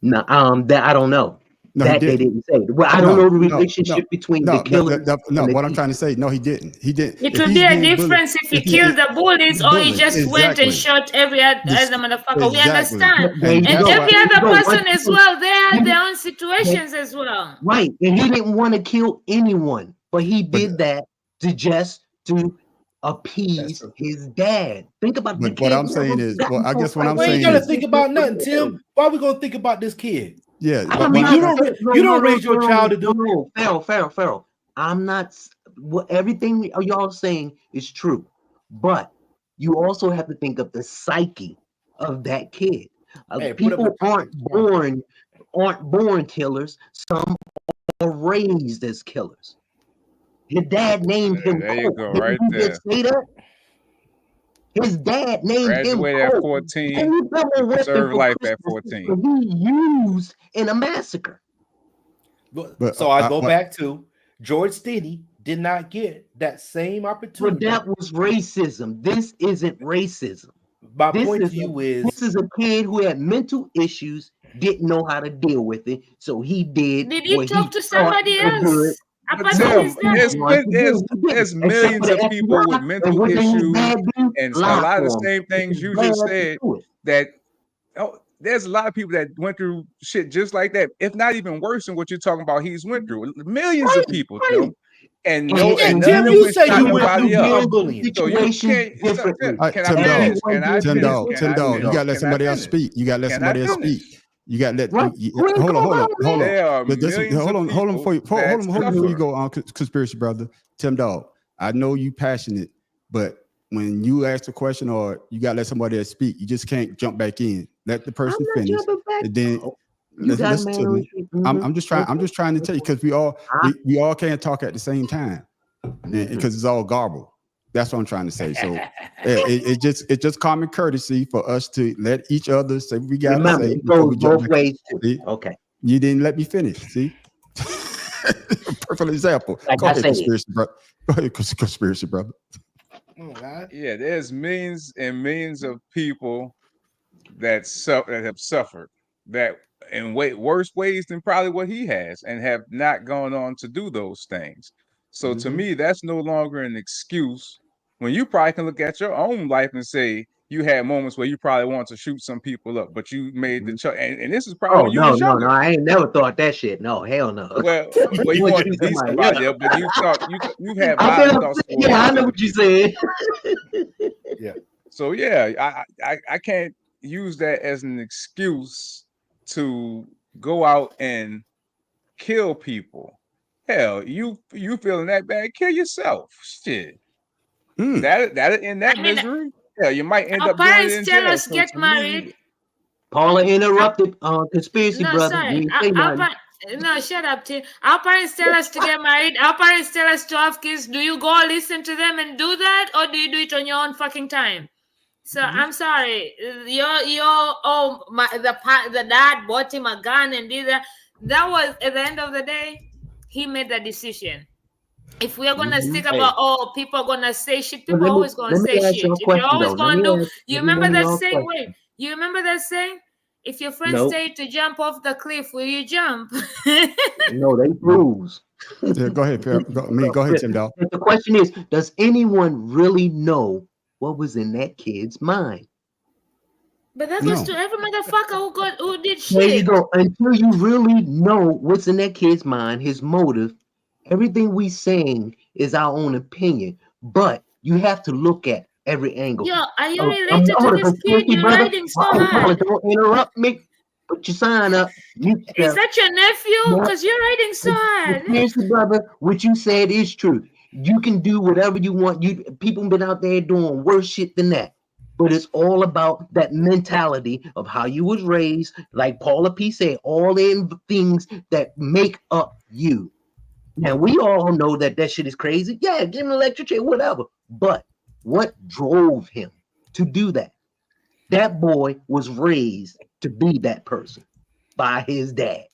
No, that I don't know. No, that they didn't say. Well, I don't know the relationship between the killer. No, what I'm trying to say, no, he didn't. He didn't. It would be a difference if he killed the bullies or he just went and shot every other motherfucker. We understand. And every other person as well, they had their own situations as well. Right. And he didn't want to kill anyone, but he did that to appease his dad. Think about the kid. What I'm saying is, I guess what I'm saying is, you gotta think about nothing, Tim. Why are we gonna think about this kid? Yeah, I mean, you don't raise your child to do. Pharaoh. I'm not. Everything y'all saying is true, but you also have to think of the psyche of that kid. People aren't born killers. Some are raised as killers. Your dad named him. There you go, right there. Say that? His dad named graduated him at 14, served life at 14. He used in a massacre. So I go back to George Stinney did not get that same opportunity. But that was racism. This isn't racism. My point to you is this is a kid who had mental issues, didn't know how to deal with it, so he did. Did he talk to somebody else? But Tim, there's millions of people with mental issues, and a lot of the same things you just said. That there's a lot of people that went through shit just like that, if not even worse than what you're talking about. He's went through millions of people, Tim. And Tim, you say you went through bullying. So you can't. Tim Dog, you gotta let somebody else speak. You gotta let somebody else speak. You got to let. Hold on before you go on, conspiracy brother. Tim Dog, I know you passionate, but when you ask a question or you got to let somebody else speak, you just can't jump back in. Let the person finish, and then listen to me. I'm just trying to tell you, because we all can't talk at the same time, because it's all garbled. That's what I'm trying to say. So it's just common courtesy for us to let each other say what we got to say. It goes both ways too. Okay. You didn't let me finish. See? Perfect example. Go ahead, conspiracy brother. Oh, God. Yeah, there's millions and millions of people that have suffered that in worse ways than probably what he has, and have not gone on to do those things. So to me, that's no longer an excuse, when you probably can look at your own life and say you had moments where you probably want to shoot some people up, but you made the choice. And this is probably when you was younger. No, I ain't never thought that shit. No, hell no. Well, you want to beat somebody up, but you thought you had violent thoughts. Yeah, I know what you said. Yeah. So yeah, I can't use that as an excuse to go out and kill people. Hell, you feeling that bad? Kill yourself. Shit. That in that misery. Yeah, you might end up doing it in jail. Tell us get married. Paula interrupted conspiracy brother. Sorry. No, shut up, Tim. Our parents tell us to get married. Our parents tell us to have kids. Do you go listen to them and do that, or do you do it on your own fucking time? So I'm sorry. The dad bought him a gun and did that. That was, at the end of the day, he made the decision. If we are gonna stick about, people are gonna say shit. People are always gonna say shit. If you're always gonna do, you remember that saying? Wait, you remember that saying? If your friends tell you to jump off the cliff, will you jump? No, they rules. Yeah, go ahead, Go ahead, Tim Dog. The question is, does anyone really know what was in that kid's mind? But that goes to every motherfucker who did shit. There you go. Until you really know what's in that kid's mind, his motive, everything we saying is our own opinion. But you have to look at every angle. Yo, are you related to this kid? You're writing so hard. Don't interrupt me. Put your sign up. Is that your nephew? Because you're writing so hard. Brother, what you said is true. You can do whatever you want. People been out there doing worse shit than that. But it's all about that mentality of how you was raised. Like Paula P said, all the things that make up you. Now, we all know that shit is crazy. Yeah, give him an electric chair, whatever. But what drove him to do that? That boy was raised to be that person by his dad.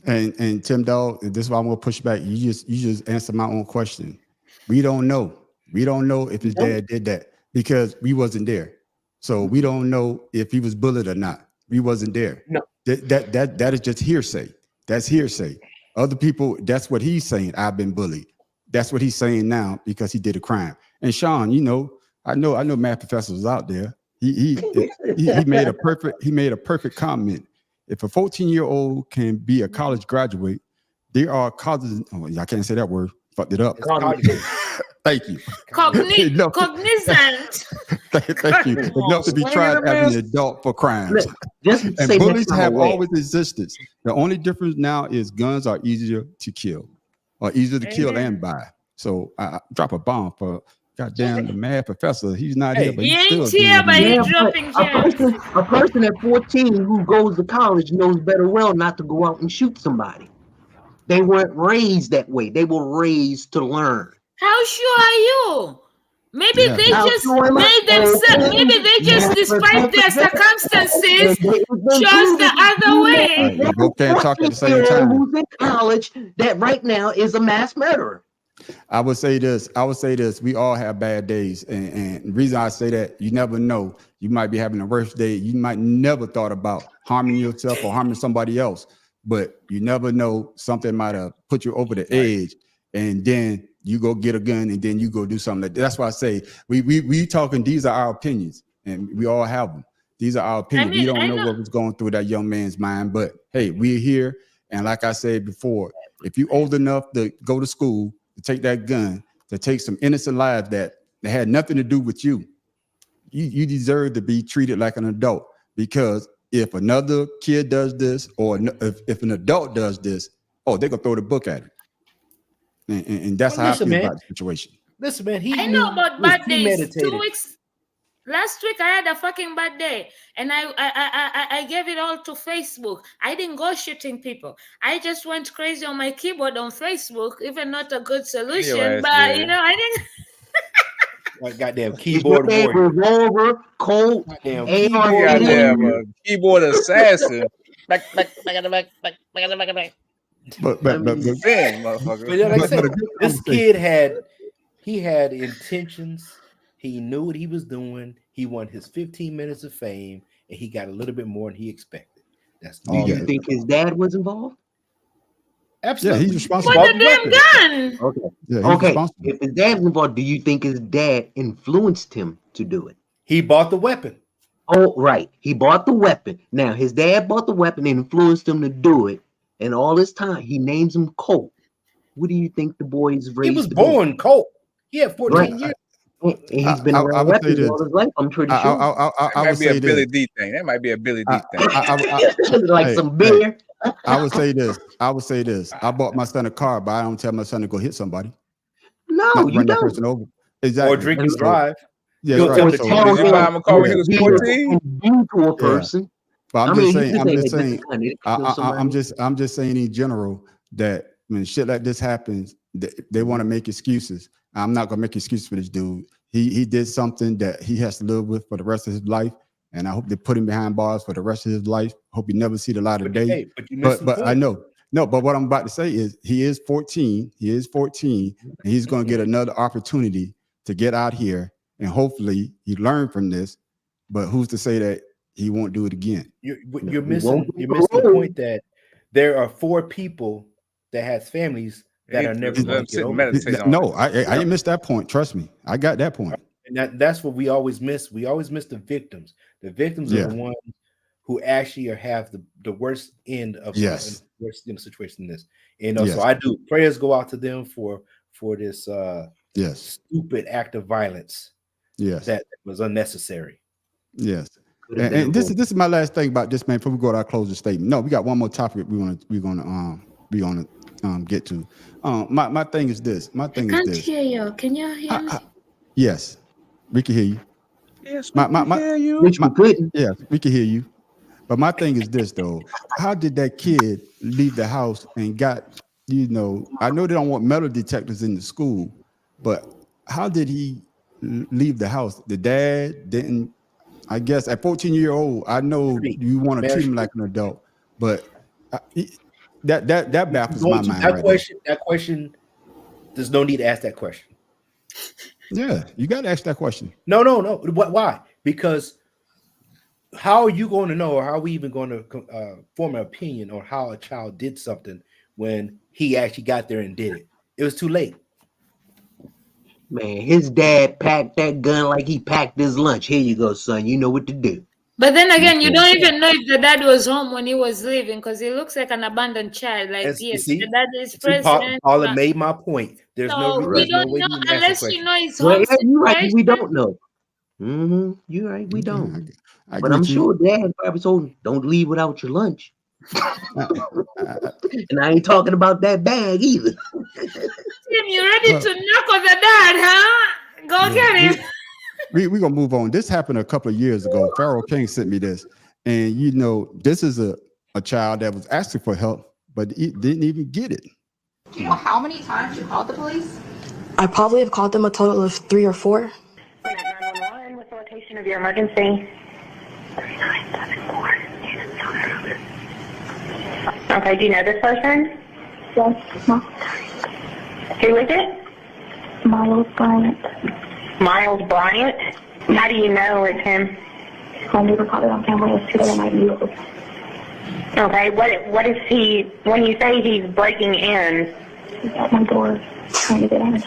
And Tim Dog, this is why I'm gonna push back. You just answered my own question. We don't know. We don't know if his dad did that because we wasn't there. So we don't know if he was bullied or not. We wasn't there. No. That is just hearsay. That's hearsay. Other people, that's what he's saying. I've been bullied. That's what he's saying now because he did a crime. And Sean, I know math professors out there. He made a perfect comment. If a 14-year-old can be a college graduate, there are causes. Oh, I can't say that word. Fucked it up. Thank you. Cognizant. Thank you. Enough to be tried as an adult for crimes. And bullies have always existed. The only difference now is guns are easier to kill, or easier to kill and buy. So I drop a bomb for goddamn the mad professor. He's not here, but he ain't here, but he's dropping gems. A person at 14 who goes to college knows better well not to go out and shoot somebody. They weren't raised that way. They were raised to learn. How sure are you? Maybe they just made themselves. Maybe they just, despite their circumstances, chose the other way. You both can't talk at the same time. Who's in college that right now is a mass murderer? I would say this. We all have bad days. And the reason I say that, you never know. You might be having a worse day. You might never thought about harming yourself or harming somebody else. But you never know. Something might have put you over the edge. And then you go get a gun and then you go do something like that. That's why I say we talking, these are our opinions. And we all have them. These are our opinions. We don't know what was going through that young man's mind. But hey, we're here. And like I said before, if you're old enough to go to school, to take that gun, to take some innocent lives that had nothing to do with you, you deserve to be treated like an adult. Because if another kid does this, or if an adult does this, they're gonna throw the book at it. And that's how I feel about the situation. Listen, man, I know about bad days. 2 weeks. Last week I had a fucking bad day, and I gave it all to Facebook. I didn't go shooting people. I just went crazy on my keyboard on Facebook. Even not a good solution, but I didn't. Like goddamn keyboard warrior, revolver, Colt, goddamn keyboard assassin. Back. But like I said, this kid had intentions. He knew what he was doing. He won his 15 minutes of fame, and he got a little bit more than he expected. That's all. Do you think his dad was involved? Absolutely. Yeah, he's responsible. For the damn gun. Okay. Yeah, okay. If his dad was involved, do you think his dad influenced him to do it? He bought the weapon. Oh, right. He bought the weapon. Now, his dad bought the weapon and influenced him to do it. And all this time, he names him Colt. What do you think the boy is raised? He was born Colt. He had 14 years. And he's been around weapons all his life, I'm pretty sure. That might be a Billy D thing. That might be a Billy D thing. Like some beer. I would say this. I bought my son a car, but I don't tell my son to go hit somebody. No, you don't. That person over. Exactly. Or drink and drive. Yeah, right. Did you buy him a car when he was 14? To a person. But I'm just saying in general that when shit like this happens, they want to make excuses. I'm not gonna make excuses for this dude. He did something that he has to live with for the rest of his life, and I hope they put him behind bars for the rest of his life. Hope he never see the light of day. But I know. No, but what I'm about to say is he is 14. He is 14, and he's gonna get another opportunity to get out here, and hopefully he learned from this. But who's to say that he won't do it again? You're missing the point that there are 4 people that has families that are never going to get over. No, I didn't miss that point. Trust me, I got that point. And that's what we always miss. We always miss the victims. The victims are the ones who actually have the worst end of worst situation in this. So I do prayers go out to them for this stupid act of violence. That was unnecessary. Yes. And this is my last thing about this, man. Before we go to our closing statement. No, we got one more topic we're gonna get to. My thing is this. I can't hear you. Can you hear me? Yes, we can hear you. Yes, we can hear you. Yes, we can hear you. But my thing is this though. How did that kid leave the house and got, I know they don't want metal detectors in the school, but how did he leave the house? The dad didn't, I guess at 14-year-old, I know you want to treat him like an adult, but that baffles my mind. That question, there's no need to ask that question. Yeah, you got to ask that question. No. Why? Because how are you going to know, or how are we even going to form an opinion on how a child did something when he actually got there and did it? It was too late. Man, his dad packed that gun like he packed his lunch. Here you go, son. You know what to do. But then again, you don't even know if the dad was home when he was leaving, because he looks like an abandoned child. Like, the dad is present. Paula made my point. There's we don't know unless you know his home. You're right. We don't know. You're right. We don't. But I'm sure dad probably told him, don't leave without your lunch. And I ain't talking about that bag either. Tim, you ready to knock on the dad, huh? Go get him. We're going to move on. This happened a couple of years ago. Pharaoh King sent me this. And, this is a child that was asking for help, but he didn't even get it. Do you know how many times you called the police? I probably have called them a total of 3 or 4. 911, what's the location of your emergency? 3974. Okay, do you know this person? Yes, no. Who is it? Miles Bryant. Miles Bryant? How do you know it's him? My neighbor called it on camera yesterday and I knew it was. Okay, what is he, when you say he's breaking in? He's at my door trying to get in.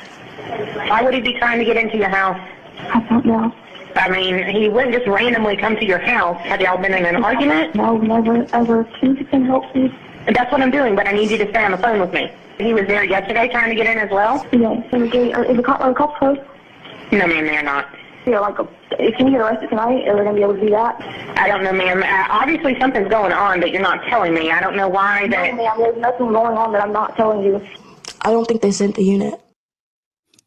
Why would he be trying to get into your house? I don't know. I mean, he wouldn't just randomly come to your house. Have y'all been in an argument? No, never, ever. Please, you can help me. That's what I'm doing, but I need you to stay on the phone with me. He was there yesterday trying to get in as well? Yes. Is the cop close? No, ma'am, they're not. Yeah, if you get arrested tonight, are they going to be able to do that? I don't know, ma'am. Obviously something's going on, but you're not telling me. I don't know why that... No, ma'am, there's nothing going on that I'm not telling you. I don't think they sent the unit.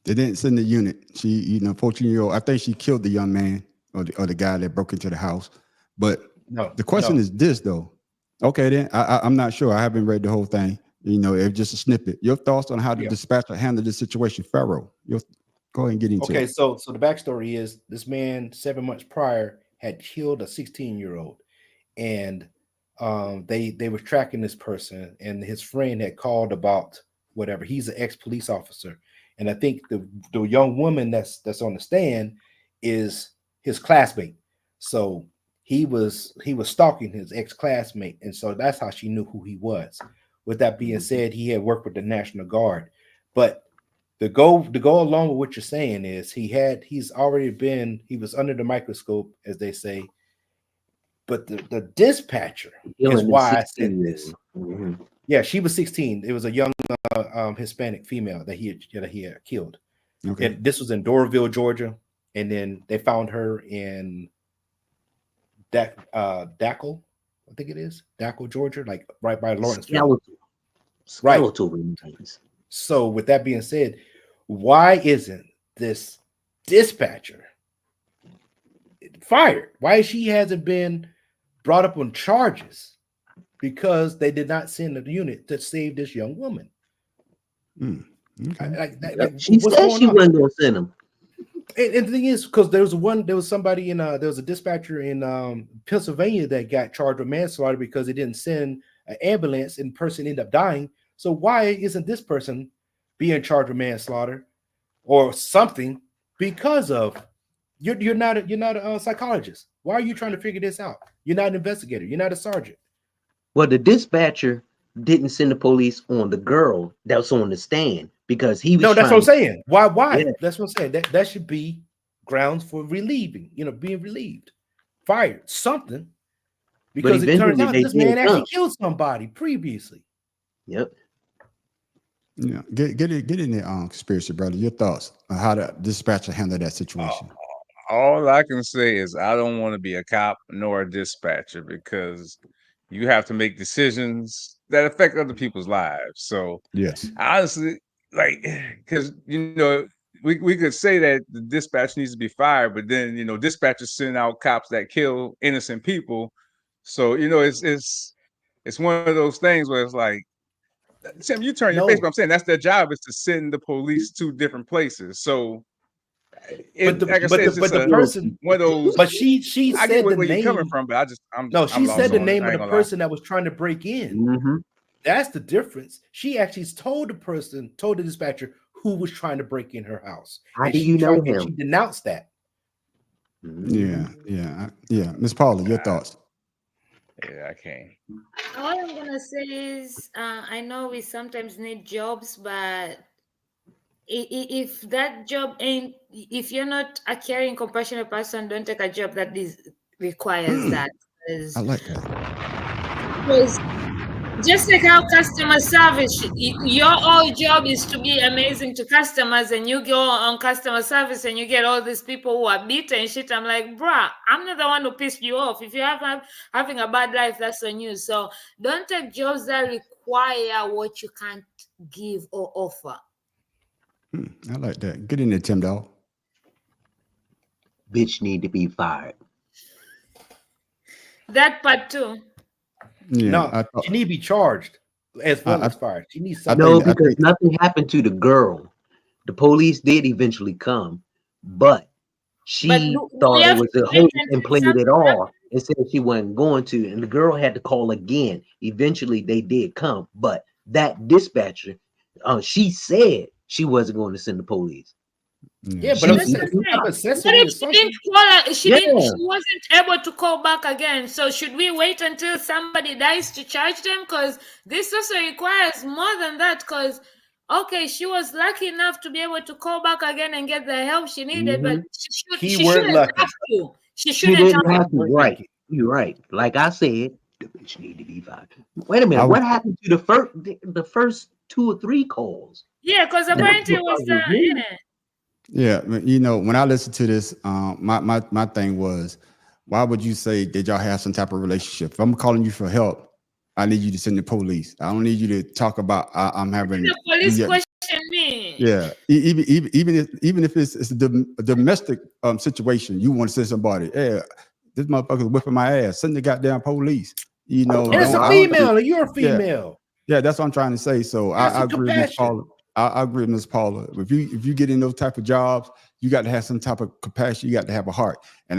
They didn't send the unit. She, 14-year-old, I think she killed the young man or the guy that broke into the house. But the question is this, though. Okay, then, I'm not sure. I haven't read the whole thing. It's just a snippet. Your thoughts on how the dispatcher handled this situation, Pharaoh? Go ahead and get into it. Okay, so the backstory is this man 7 months prior had killed a 16-year-old, and they were tracking this person, and his friend had called about whatever. He's an ex-police officer, and I think the young woman that's on the stand is his classmate. So he was stalking his ex-classmate, and so that's how she knew who he was. With that being said, he had worked with the National Guard, but to go along with what you're saying is he was under the microscope, as they say, but the dispatcher is why I said this. Mm-hmm. Yeah, she was 16. It was a young Hispanic female that he had killed. Okay. And this was in Doraville, Georgia, and then they found her in Dackle, I think it is Dackle, Georgia, like right by Lawrenceville. Skeletal remains. So with that being said, why isn't this dispatcher fired? Why she hasn't been brought up on charges? Because they did not send a unit to save this young woman. Okay. She said she wasn't going to send them. And the thing is, because there was a dispatcher in Pennsylvania that got charged with manslaughter because they didn't send an ambulance and the person ended up dying. So why isn't this person being charged with manslaughter or something? Because of you're not a psychologist. Why are you trying to figure this out? You're not an investigator. You're not a sergeant. Well, the dispatcher didn't send the police on the girl that was on the stand because he was. No, that's what I'm saying. Why? Yeah. That's what I'm saying. That should be grounds for being relieved, fired, something. Because it turns out this man actually killed somebody previously. Yep. Yeah, get in there, conspiracy brother. Your thoughts on how the dispatcher handled that situation? All I can say is I don't want to be a cop nor a dispatcher because you have to make decisions that affect other people's lives. So yes, honestly, because we could say that the dispatcher needs to be fired, but then dispatchers send out cops that kill innocent people. So it's one of those things where it's like, Tim, you turn your face, but I'm saying that's their job is to send the police to different places. So, one of those. But she I said get where the name. you're coming from, but she said the name of the person that was trying to break in. Mm-hmm. That's the difference. She actually told the dispatcher who was trying to break in her house. How do you know him? She denounced that. Yeah. Miss Paula, your thoughts? Yeah, I can't. All I'm gonna say is, I know we sometimes need jobs, but if that job ain't, if you're not a caring, compassionate person, don't take a job that requires that. I like that. Because just like how customer service, your whole job is to be amazing to customers, and you go on customer service and you get all these people who are bitter and shit. I'm like, bruh, I'm not the one who pissed you off. If you're having a bad life, that's on you. So don't take jobs that require what you can't give or offer. I like that. Get in there, Tim Dog. Bitch need to be fired. That part too. Yeah, no, she need to be charged as well as fired. She needs something. No, because nothing happened to the girl. The police did eventually come, but she do we thought it have was to a wait hoax until and played it something off and said she wasn't going to. And the girl had to call again. Eventually, they did come, but that dispatcher, she said she wasn't going to send the police. Yeah, but She, I'm That's saying what some I'm type of saying. What accessory or if she didn't something. call her? She yeah, didn't. She wasn't able to call back again. So should we wait until somebody dies to charge them? Because this also requires more than that. Because okay, she was lucky enough to be able to call back again and get the help she needed, but mhm. she Keyword shouldn't have lucky. to. She She shouldn't have didn't to. have to. Keyword Right, lucky. you're right. Like I said, the bitch need to be fired. Wait a minute, I what was, happened to the first 2 or 3 calls? Yeah, because That apparently it was bothers me. yeah. yeah, you know, when I listened to this, my thing was, why would you say did y'all have some type of relationship? If I'm calling you for help, I need you to send the police. I don't need you to talk about I'm having. The police question me. Yeah, even if it's a domestic situation, you want to say somebody, yeah, this motherfucker's whipping my ass. Send the goddamn police. You know, And it's don't. a I don't. female, and you're a Yeah, female. yeah, that's what I'm trying to say. So Have I some agree with Miss compassion. Paula. I agree with Miss Paula. If you get in those type of jobs, you got to have some type of compassion. You got to have a heart. You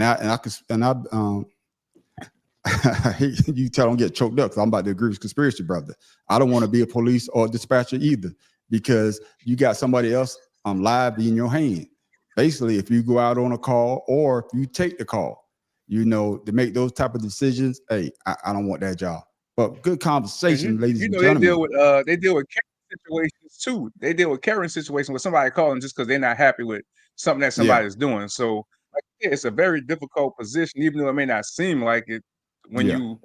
tell don't get choked up because I'm about to agree with conspiracy brother. I don't want to be a police or dispatcher either because you got somebody else live in your hand. Basically, if you go out on a call or if you take the call, you know, to make those type of decisions, hey, I don't want that job. But good conversation, ladies You and know gentlemen. they deal with Karen situations too. They deal with Karen situations with somebody calling just because they're not happy with something that Yeah, somebody's doing. So like, yeah, it's a very difficult position, even though it may not seem like it when yeah, you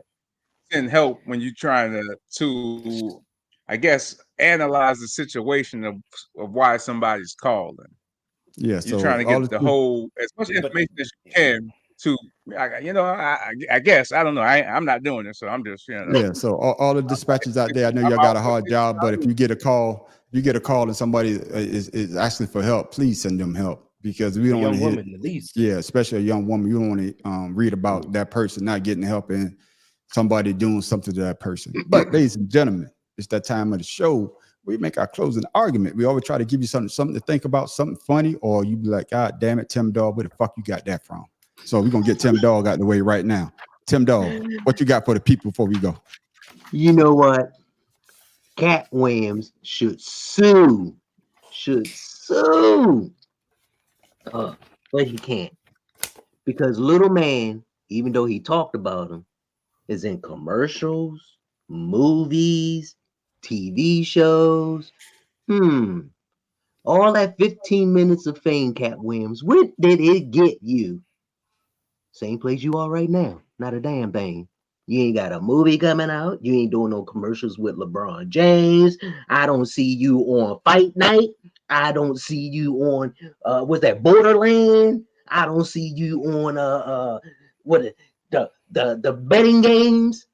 send help when you're trying to I guess analyze the situation of why somebody's calling. yeah. You're So trying to all get this, the whole as much But information as you can to I guess I don't know. I'm not doing it, so I'm just yeah. So all the dispatchers out there, I know I'm y'all out got a for hard it. job, but if you get a call, and somebody is asking for help, please send them help because we a don't want young to hear. woman, at least. Yeah, especially a young woman. You don't want to read about that person not getting help and somebody doing something to that person. But ladies and gentlemen, it's that time of the show. We make our closing argument. We always try to give you something to think about, something funny, or you be like, God damn it, Tim Dog, where the fuck you got that from? So we're gonna get Tim Dog out the way right now. Tim Dog, what you got for the people before we go? You know what? Cat Williams should sue. Should sue. But he can't. Because little man, even though he talked about him, is in commercials, movies, TV shows. All that 15 minutes of fame, Cat Williams, where did it get you? Same place you are right now. Not a damn thing. You ain't got a movie coming out. You ain't doing no commercials with LeBron James. I don't see you on Fight Night. I don't see you on what's that, Borderland. I don't see you on what the betting games.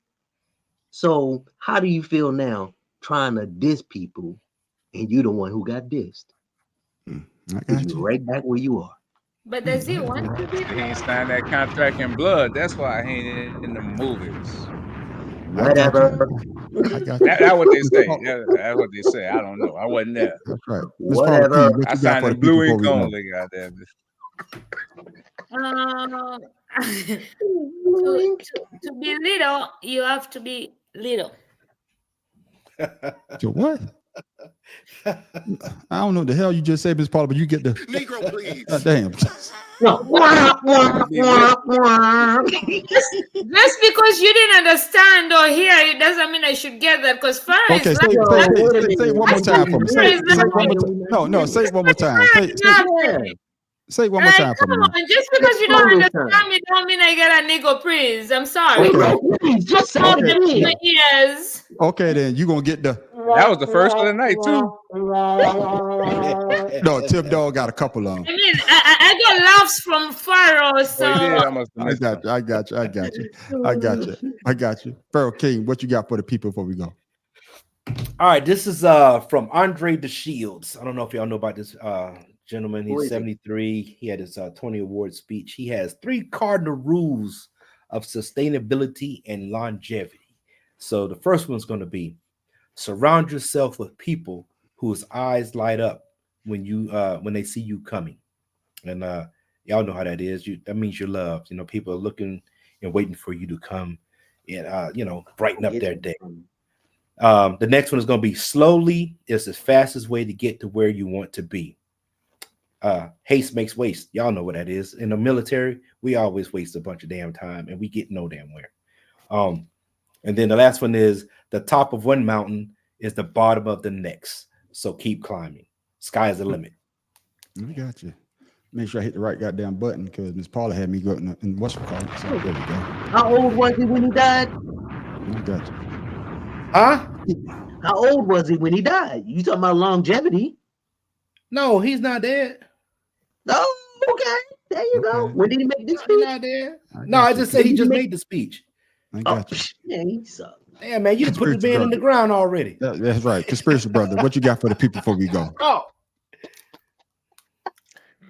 So how do you feel now trying to diss people and you the one who got dissed? I Because got you're you. right back where you are. But does he want to be? He ain't signed that contract in blood. That's why he ain't in the movies. I got you. Whatever. I got you. That's what they Miss say. Paula, That's what they say. I don't know. I wasn't there. that's right. Miss Paula Whatever. P, what I you got signed for the in people blue before ink we go? only. Goddamn. Uh, to be little, you have to be little. So what? I don't know what the hell you just said, Miss Paula, but you get the Negro, please. damn. No. Just because you didn't understand or hear it doesn't mean I should get that. Because far Okay, is say like Yo, okay, wait a say it minute. one more time for me. Say it one more time. No, say it one more time. Say it one more Like, time for come me. on, just because you don't understand me don't mean I get a nigga praise. I'm sorry. Okay. Please, just say Okay. it again. Yes. Okay, then you gonna get the That was the first of the night too. no. Tim Dog got a couple of them. I mean, I got laughs from Pharaoh, so Oh, he did. I must have I missed got him. you. I got you. I got you. I got you. I got you. Pharaoh King, what you got for the people before we go? All right, this is from Andre the Shields. I don't know if y'all know about this gentleman. He's 73. He had his 20 award speech. He has 3 cardinal rules of sustainability and longevity. So the first one's going to be surround yourself with people whose eyes light up when they see you coming, and y'all know how that is. That means you're loved. You know, people are looking and waiting for you to come and brighten up their day. The next one is going to be slowly is the fastest way to get to where you want to be. Haste makes waste. Y'all know what that is. In the military, we always waste a bunch of damn time and we get no damn where. And then the last one is the top of one mountain is the bottom of the next. So keep climbing. Sky is the limit. I got you. Make sure I hit the right goddamn button because Miss Paula had me go in what's it called. So there we go. How old was he when he died? I got you. Huh? How old was he when he died? You talking about longevity? No, he's not dead. No, okay. There you go. When did he make this speech? He's not dead. No, I just said he just made the speech. I got you. Yeah, he sucked. Yeah, man, you put the man in the ground already. That's right. Conspiracy brother, what you got for the people before we go? Oh.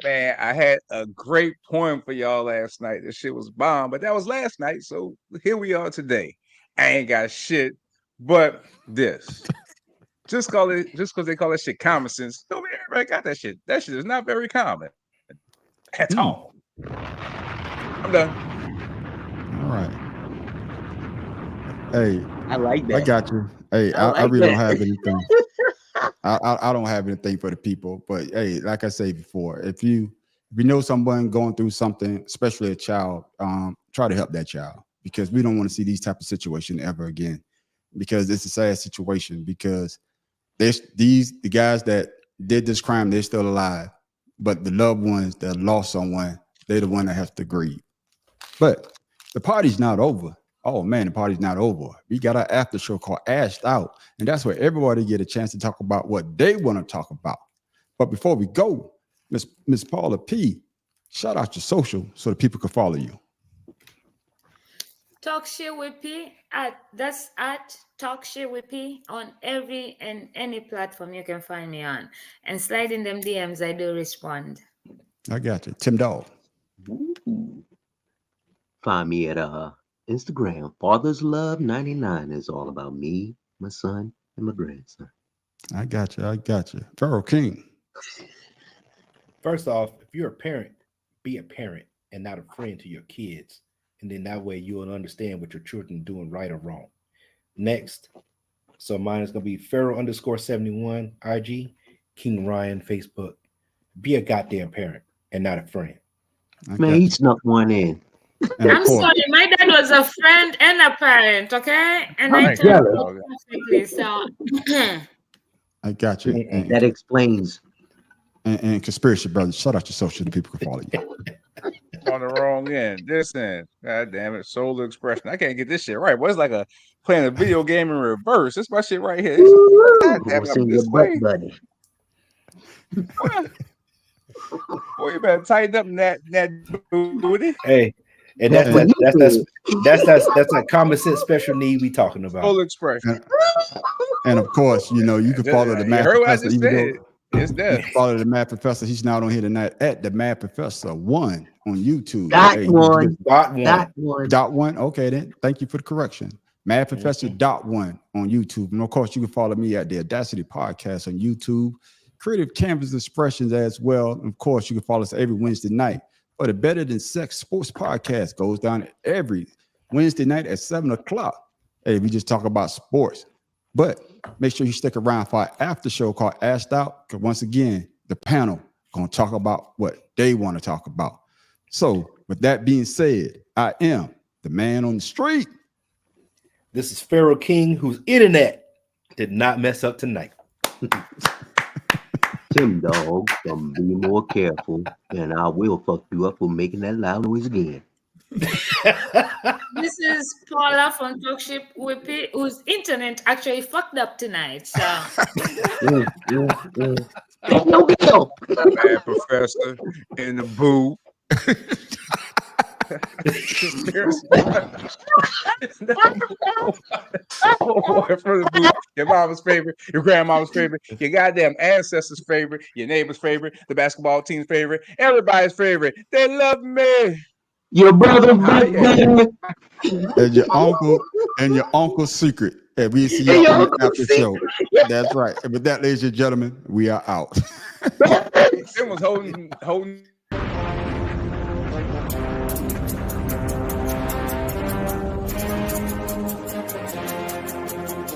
Man, I had a great poem for y'all last night. This shit was bomb, but that was last night. So here we are today. I ain't got shit but this. Just because they call that shit common sense. Nobody everybody got that shit. That shit is not very common at all. I'm done. All right. Hey, I like that. I got you. Hey, I really don't have anything. I don't have anything for the people, but hey, like I said before, if you know someone going through something, especially a child, try to help that child because we don't want to see these type of situations ever again. Because it's a sad situation. Because the guys that did this crime, they're still alive, but the loved ones that lost someone, they're the one that have to grieve. But the party's not over. Oh man, the party's not over. We got our after show called Ashed Out, and that's where everybody get a chance to talk about what they want to talk about. But before we go, Miss Paula P, shout out your social so that people can follow you. Talk Shit with P that's at Talk Shit with P on every and any platform you can find me on. And slide in them DMs, I do respond. I got you. Tim Dog. Find me at Instagram. Father's Love 99 is all about me, my son, and my grandson. I got you. Pharaoh King. First off, if you're a parent, be a parent and not a friend to your kids. And then that way you'll understand what your children are doing right or wrong. Next, so mine is going to be Pharaoh_71 IG, King Ryan Facebook. Be a goddamn parent and not a friend. Man, he snuck one in. I'm sorry, my dad was a friend and a parent, okay? And I told you perfectly, so I got you. And that explains. And Conspiracy Brothers, shout out your social, the people can follow you. On the wrong end. This end. God damn it. Solar expression. I can't get this shit right. Well, it's like playing a video game in reverse. This my shit right here. God damn it. I'm this way. Buddy. Boy, you better tighten up that booty. Hey, and that's a common sense special need we talking about. Solar expression. And of course, you can follow the math professor. It's there. Follow the Mad Professor. He's not on here tonight at the Mad Professor 1 on YouTube. Dot one. Okay, then. Thank you for the correction. Mad Professor .1 on YouTube. And of course, you can follow me at the Audacity Podcast on YouTube. Creative Canvas Expressions as well. And of course, you can follow us every Wednesday night. But the Better Than Sex Sports Podcast goes down every Wednesday night at 7 o'clock. Hey, we just talk about sports. But make sure you stick around for our after show called Ashed Out. Because once again, the panel going to talk about what they want to talk about. So with that being said, I am the man on the street. This is Pharaoh King, whose internet did not mess up tonight. Tim Dog, be more careful, and I will fuck you up for making that loud noise again. This is Paula from Talk Shit with P, whose internet actually fucked up tonight. So Bad Professor in the booth. Your mama's favorite, your grandmama's favorite, your goddamn ancestors' favorite, your neighbor's favorite, the basketball team's favorite, everybody's favorite. They love me. Your brother, and your uncle's secret. And we see y'all after the show. That's right. And with that, ladies and gentlemen, we are out. Tim was holding.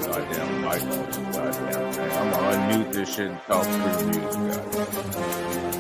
Goddamn mic on this goddamn thing. I'm gonna unmute this shit and talk through the music, guys.